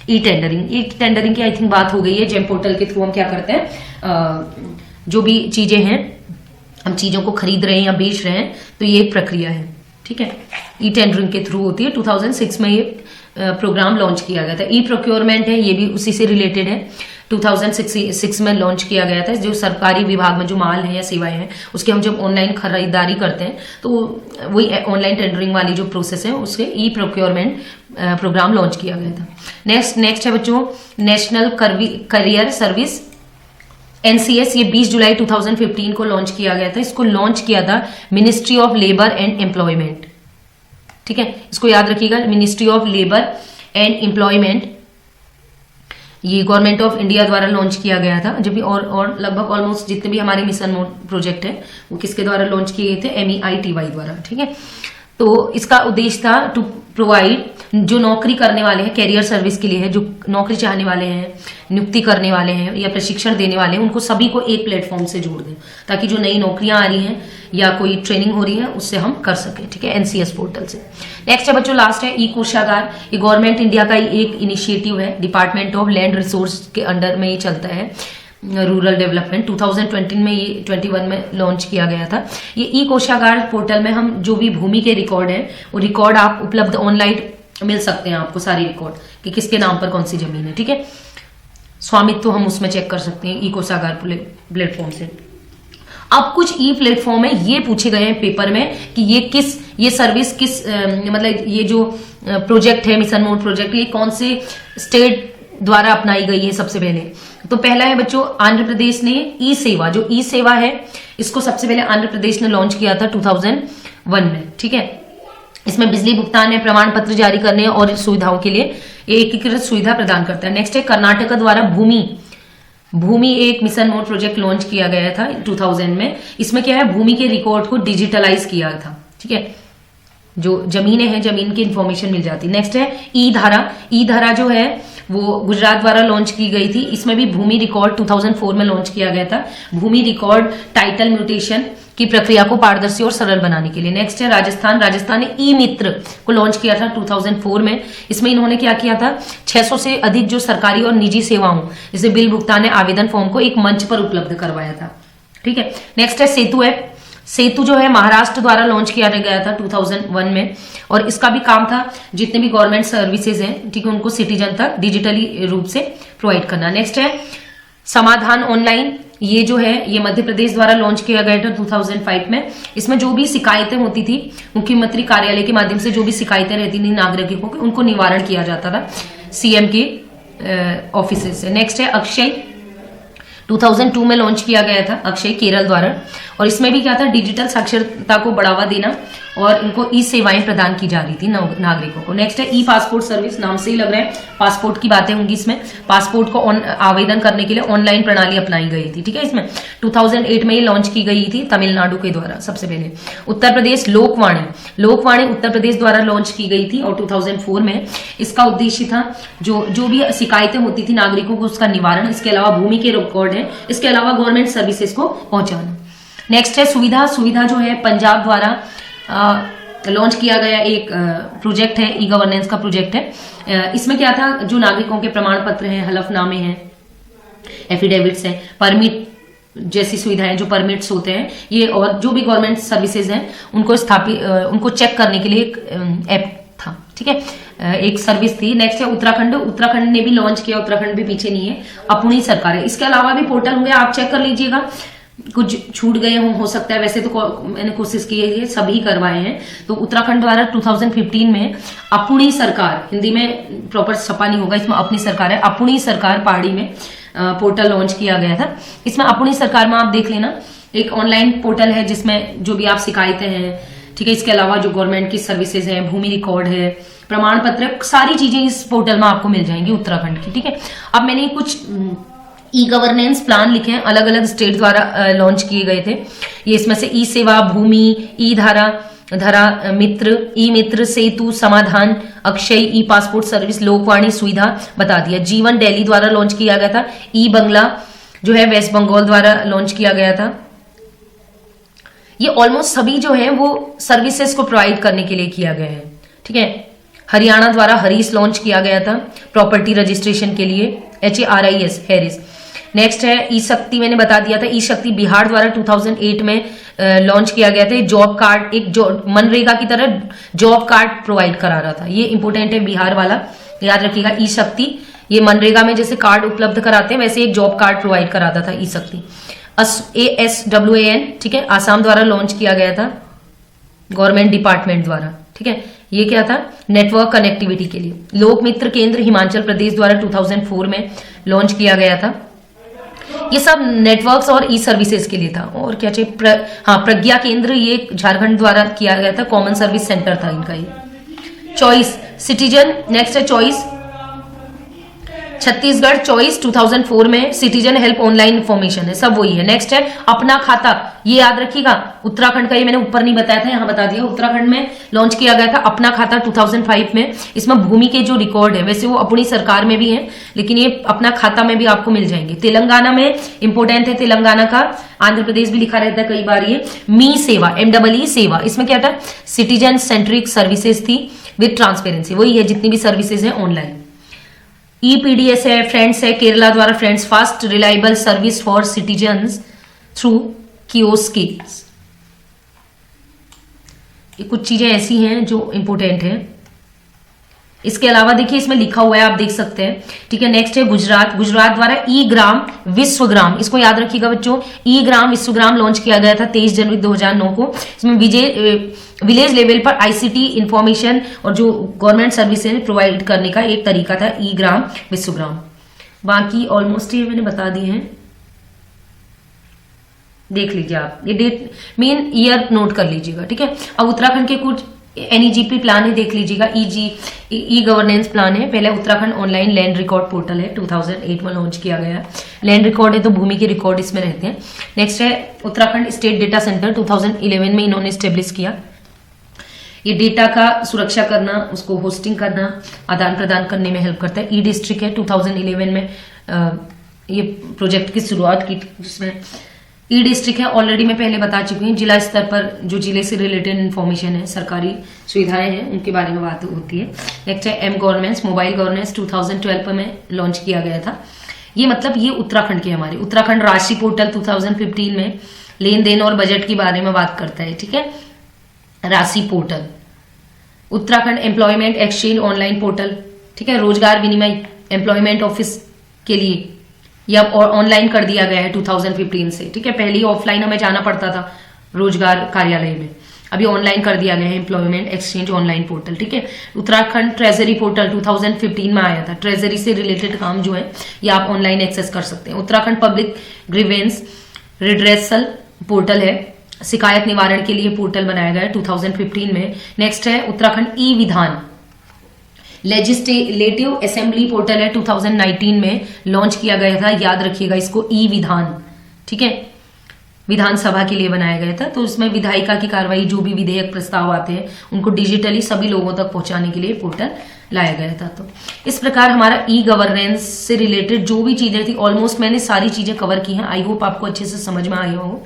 ई टेंडरिंग की आई थिंक बात हो गई है। जेम पोर्टल के थ्रू हम क्या करते हैं, जो भी चीजें हैं, हम चीजों को खरीद रहे हैं या बेच रहे हैं, तो ये एक प्रक्रिया है। ठीक है, ई टेंडरिंग के थ्रू होती है। 2006 में ये प्रोग्राम लॉन्च किया गया था। ई प्रोक्योरमेंट है, ये भी उसी से रिलेटेड है। 2006 में लॉन्च किया गया था। जो सरकारी विभाग में जो माल है या सेवाएं हैं, उसके हम जब ऑनलाइन खरीदारी करते हैं तो वही ऑनलाइन टेंडरिंग वाली जो प्रोसेस है, उसके ई प्रोक्योरमेंट प्रोग्राम लॉन्च किया गया था। नेक्स्ट है बच्चों नेशनल करियर सर्विस एनसीएस। ये 20 जुलाई 2015 को लॉन्च किया गया था। इसको लॉन्च किया था ministry of labour and employment. ठीक है, इसको याद रखिएगा, ministry of labour and employment, ये गवर्नमेंट ऑफ इंडिया द्वारा लॉन्च किया गया था। जब भी और लगभग ऑलमोस्ट जितने भी हमारे मिशन मोड प्रोजेक्ट है वो किसके द्वारा लॉन्च किए गए थे, MEITY द्वारा। ठीक है, तो इसका उद्देश्य था टू प्रोवाइड, जो नौकरी करने वाले हैं, कैरियर सर्विस के लिए है, जो नौकरी चाहने वाले हैं, नियुक्ति करने वाले हैं या प्रशिक्षण देने वाले हैं, उनको सभी को एक प्लेटफॉर्म से जोड़ दें, ताकि जो नई नौकरियां आ रही हैं या कोई ट्रेनिंग हो रही है उससे हम कर सकें। ठीक है, एनसीएस पोर्टल से। नेक्स्ट है बच्चों लास्ट है ई कोषागार। ये गवर्नमेंट इंडिया का एक इनिशिएटिव है, डिपार्टमेंट ऑफ लैंड रिसोर्स के अंडर में ये चलता है, रूरल डेवलपमेंट। 2021 में लॉन्च किया गया था। ये ई कोषागार पोर्टल में हम जो भी भूमि के रिकॉर्ड है वो रिकॉर्ड आप उपलब्ध ऑनलाइन मिल सकते हैं, आपको सारी रिकॉर्ड कि किसके नाम पर कौन सी जमीन है। ठीक है, स्वामित्व तो हम उसमें चेक कर सकते हैं ई कोषागार प्लेटफॉर्म से। अब कुछ ई प्लेटफॉर्म है, ये पूछे गए हैं पेपर में कि ये सर्विस किस मतलब ये जो प्रोजेक्ट है मिशन मोड प्रोजेक्ट, ये कौन से स्टेट द्वारा अपनाई गई है। सबसे पहले तो पहला है बच्चों आंध्र प्रदेश ने ई सेवा, जो ई सेवा है इसको सबसे पहले आंध्र प्रदेश ने लॉन्च किया था 2001 में। ठीक है, इसमें बिजली भुगतान है, प्रमाण पत्र जारी करने और सुविधाओं के लिए एकीकृत सुविधा प्रदान करता है। नेक्स्ट है कर्नाटक द्वारा भूमि एक मिशन मोड प्रोजेक्ट लॉन्च किया गया था 2000 में। इसमें क्या है, भूमि के रिकॉर्ड को डिजिटलाइज किया था। ठीक है, जो जमीनें हैं, जमीन की इंफॉर्मेशन मिल जाती। नेक्स्ट है ई धारा जो है वो गुजरात द्वारा लॉन्च की गई थी। इसमें भी भूमि रिकॉर्ड 2004 में लॉन्च किया गया था, भूमि रिकॉर्ड टाइटल म्यूटेशन की प्रक्रिया को पारदर्शी और सरल बनाने के लिए। नेक्स्ट है राजस्थान ने ई मित्र को लॉन्च किया था 2004 में। इसमें इन्होंने क्या किया था, 600 से अधिक जो सरकारी और निजी सेवाओं जैसे बिल भुगतान आवेदन फॉर्म को एक मंच पर उपलब्ध करवाया था। ठीक है, नेक्स्ट है सेतु ऐप। सेतु जो है महाराष्ट्र द्वारा लॉन्च किया गया था 2001 में, और इसका भी काम था जितने भी गवर्नमेंट सर्विसेज हैं, ठीक है, उनको सिटीजन तक डिजिटली रूप से प्रोवाइड करना। नेक्स्ट है समाधान ऑनलाइन। ये जो है ये मध्य प्रदेश द्वारा लॉन्च किया गया था 2005 में। इसमें जो भी शिकायतें होती थी, मुख्यमंत्री कार्यालय के माध्यम से जो भी शिकायतें रहती थी नागरिकों की, उनको निवारण किया जाता था सीएम के ऑफिस से। नेक्स्ट है अक्षय, 2002 में लॉन्च किया गया था अक्षय केरल द्वारा, और इसमें भी क्या था, डिजिटल साक्षरता को बढ़ावा देना और इनको ई सेवाएं प्रदान की जा रही थी नागरिकों को। नेक्स्ट है ई पासपोर्ट सर्विस, नाम से ही लग रहा है पासपोर्ट की बातें होंगी इसमें। पासपोर्ट को आवेदन करने के लिए ऑनलाइन प्रणाली अपनाई गई थी, ठीक है। इसमें 2008 में ये लॉन्च की गई थी तमिलनाडु के द्वारा सबसे पहले। उत्तर प्रदेश लोकवाणी उत्तर प्रदेश द्वारा लॉन्च की गई थी और 2004 में इसका उद्देश्य था जो भी शिकायतें होती थी नागरिकों को उसका निवारण, इसके अलावा भूमि के रिकॉर्ड है, इसके अलावा गवर्नमेंट सर्विसेज को पहुंचाना। नेक्स्ट है सुविधा जो है पंजाब द्वारा लॉन्च किया गया एक प्रोजेक्ट है, ई गवर्नेंस का प्रोजेक्ट है। इसमें क्या था, जो नागरिकों के प्रमाण पत्र हैं, हलफनामे हैं, एफिडेविट्स हैं, परमिट जैसी सुविधाएं, जो परमिट्स होते हैं ये, और जो भी गवर्नमेंट सर्विसेज हैं उनको चेक करने के लिए एक ऐप था, ठीक है, एक सर्विस थी। नेक्स्ट है उत्तराखंड ने भी लॉन्च किया, उत्तराखंड भी पीछे नहीं है, अपनी सरकार है। इसके अलावा भी पोर्टल होंगे, आप चेक कर लीजिएगा, कुछ छूट गए हो सकता है, वैसे तो मैंने कोशिश की है सभी करवाए हैं। तो उत्तराखंड द्वारा 2015 में अपनी सरकार, हिंदी में प्रॉपर छपा नहीं होगा, इसमें अपनी सरकार है, अपनी सरकार पहाड़ी में पोर्टल लॉन्च किया गया था। इसमें अपनी सरकार में आप देख लेना, एक ऑनलाइन पोर्टल है जिसमें जो भी आप शिकायतें हैं, ठीक है, इसके अलावा जो गवर्नमेंट की सर्विसेज है, भूमि रिकॉर्ड है, प्रमाण पत्र, सारी चीजें इस पोर्टल में आपको मिल जाएंगी उत्तराखंड की, ठीक है। अब मैंने कुछ ई गवर्नेंस प्लान लिखे हैं, अलग अलग स्टेट द्वारा लॉन्च किए गए थे ये। इसमें से ई सेवा, भूमि, ई धरा मित्र, ई मित्र, सेतु, समाधान, अक्षय, ई पासपोर्ट सर्विस, लोकवाणी सुविधा बता दिया। जीवन दिल्ली द्वारा लॉन्च किया गया था। ई बंगला जो है वेस्ट बंगाल द्वारा लॉन्च किया गया था। ये ऑलमोस्ट सभी जो है वो सर्विसेज को प्रोवाइड करने के लिए किया गया है, ठीक है। हरियाणा द्वारा हरीस लॉन्च किया गया था प्रॉपर्टी रजिस्ट्रेशन के लिए, HARIS हैरिस। नेक्स्ट है ई शक्ति, मैंने बता दिया था। ई शक्ति बिहार द्वारा 2008 में लॉन्च किया गया था। जॉब कार्ड, एक मनरेगा की तरह जॉब कार्ड प्रोवाइड करा रहा था, ये इंपोर्टेंट है बिहार वाला, याद रखिएगा। ई शक्ति ये मनरेगा में जैसे कार्ड उपलब्ध कराते हैं वैसे एक जॉब कार्ड प्रोवाइड कराता था ई शक्ति। ASWAN, ठीक है, आसाम द्वारा लॉन्च किया गया था गवर्नमेंट डिपार्टमेंट द्वारा, ठीक है। ये क्या था, नेटवर्क कनेक्टिविटी के लिए। लोक मित्र केंद्र हिमाचल प्रदेश द्वारा 2004 में लॉन्च किया गया था। ये सब नेटवर्क्स और ई सर्विसेज के लिए था। और क्या चाहिए, प्रज्ञा केंद्र, ये झारखंड द्वारा किया गया था, कॉमन सर्विस सेंटर था इनका ये। चॉइस सिटीजन, नेक्स्ट है चॉइस, छत्तीसगढ़ चॉइस 2004 में सिटीजन हेल्प ऑनलाइन इंफॉर्मेशन है, सब वही है। नेक्स्ट है अपना खाता, ये याद रखिएगा, उत्तराखंड का ये मैंने ऊपर नहीं बताया था, यहां बता दिया। उत्तराखंड में लॉन्च किया गया था अपना खाता 2005 में। इसमें भूमि के जो रिकॉर्ड है, वैसे वो अपनी सरकार में भी है लेकिन ये अपना खाता में भी आपको मिल जाएंगे। तेलंगाना में इंपोर्टेंट है तेलंगाना का, आंध्र प्रदेश भी लिखा रहता है कई बार ये। मी सेवा, MEE सेवा, इसमें क्या था, सिटीजन सेंट्रिक सर्विसेज थी विद ट्रांसपेरेंसी, वही है जितनी भी सर्विसेज है ऑनलाइन। EPDS है, फ्रेंड्स है, केरला द्वारा friends, fast reliable service for citizens through kiosks. ये कुछ चीजें ऐसी हैं जो इंपोर्टेंट है। इसके अलावा देखिए इसमें लिखा हुआ है, आप देख सकते हैं, ठीक है। नेक्स्ट है गुजरात द्वारा ई ग्राम विश्वग्राम, इसको याद रखिएगा बच्चों, ई ग्राम विश्वग्राम लॉन्च किया गया था 23 जनवरी 2009 को। इसमें विलेज लेवल पर ICT इंफॉर्मेशन और जो गवर्नमेंट सर्विसेज प्रोवाइड करने का एक तरीका था ई ग्राम विश्वग्राम। बाकी ऑलमोस्ट ये मैंने बता दिए हैं, देख लीजिए आप, ये डेट मेन ईयर नोट कर लीजिएगा, ठीक है। अब उत्तराखंड के कुछ NEGP प्लान है, देख लीजिएगा। ई गवर्नेंस प्लान है। पहले Uttarakhand online land record portal है, 2008 में लॉन्च किया गया है। लैंड रिकॉर्ड है तो भूमि के रिकॉर्ड इसमें रहते हैं। नेक्स्ट है उत्तराखंड स्टेट डेटा सेंटर, 2011 में इन्होंने स्टेब्लिश किया। ये डेटा का सुरक्षा करना, उसको होस्टिंग करना, आदान प्रदान करने में हेल्प करता है। ई डिस्ट्रिक्ट है, 2011 में ये प्रोजेक्ट की शुरुआत की, जिसमें ई डिस्ट्रिक्ट है ऑलरेडी मैं पहले बता चुकी हूँ। जिला स्तर पर जो जिले से रिलेटेड इन्फॉर्मेशन है, सरकारी सुविधाएं हैं, उनके बारे में बात होती है। नेक्स्ट है M गवर्नेंस, मोबाइल गवर्नेंस, 2012 में लॉन्च किया गया था। ये मतलब ये उत्तराखंड के हमारे उत्तराखंड राशि पोर्टल 2015 में लेन देन और बजट के बारे में बात करता है, ठीक है। राशि portal, Uttarakhand employment exchange online portal, ठीक है। रोजगार विनिमय एम्प्लॉयमेंट ऑफिस के लिए ये अब ऑनलाइन कर दिया गया है 2015 से, ठीक है। पहले ही ऑफलाइन हमें जाना पड़ता था रोजगार कार्यालय में, अभी ऑनलाइन कर दिया गया है एम्प्लॉयमेंट एक्सचेंज ऑनलाइन पोर्टल, ठीक है। उत्तराखंड ट्रेजरी पोर्टल 2015 में आया था। ट्रेजरी से रिलेटेड काम जो है ये आप ऑनलाइन एक्सेस कर सकते हैं। Uttarakhand public grievance redressal portal है, शिकायत निवारण के लिए पोर्टल बनाया गया है 2015 में। नेक्स्ट है उत्तराखंड ई विधान लेजिस्लेटिव असेंबली पोर्टल है, 2019 में लॉन्च किया गया था, याद रखिएगा इसको, ई विधान, ठीक है, विधानसभा के लिए बनाया गया था। तो इसमें विधायिका की कार्रवाई, जो भी विधेयक प्रस्ताव आते हैं उनको डिजिटली सभी लोगों तक पहुंचाने के लिए पोर्टल लाया गया था। तो इस प्रकार हमारा ई गवर्नेंस से रिलेटेड जो भी चीजें थी ऑलमोस्ट मैंने सारी चीजें कवर की हैं। आई होप आपको अच्छे से समझ में आया हो।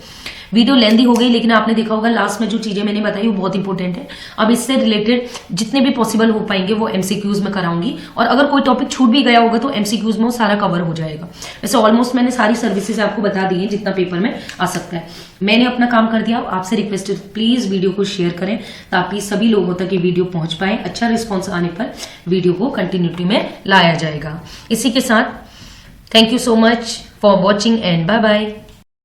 वीडियो लेंदी हो गई, लेकिन आपने देखा होगा लास्ट में जो चीजें मैंने बताई वो बहुत इंपॉर्टेंट है। अब इससे रिलेटेड जितने भी पॉसिबल हो पाएंगे वो एमसीक्यूज में कराऊंगी, और अगर कोई टॉपिक छूट भी गया होगा तो एमसीक्यूज में वो सारा कवर हो जाएगा। वैसे ऑलमोस्ट मैंने सारी सर्विसेज आपको बता दी है जितना पेपर में आ सकता है। मैंने अपना काम कर दिया। आपसे रिक्वेस्ट है प्लीज वीडियो को शेयर करें ताकि सभी लोगों तक ये वीडियो पहुंच पाए। अच्छा रिस्पॉन्स आने पर वीडियो को कंटिन्यूटी में लाया जाएगा। इसी के साथ thank you so much for watching and bye bye.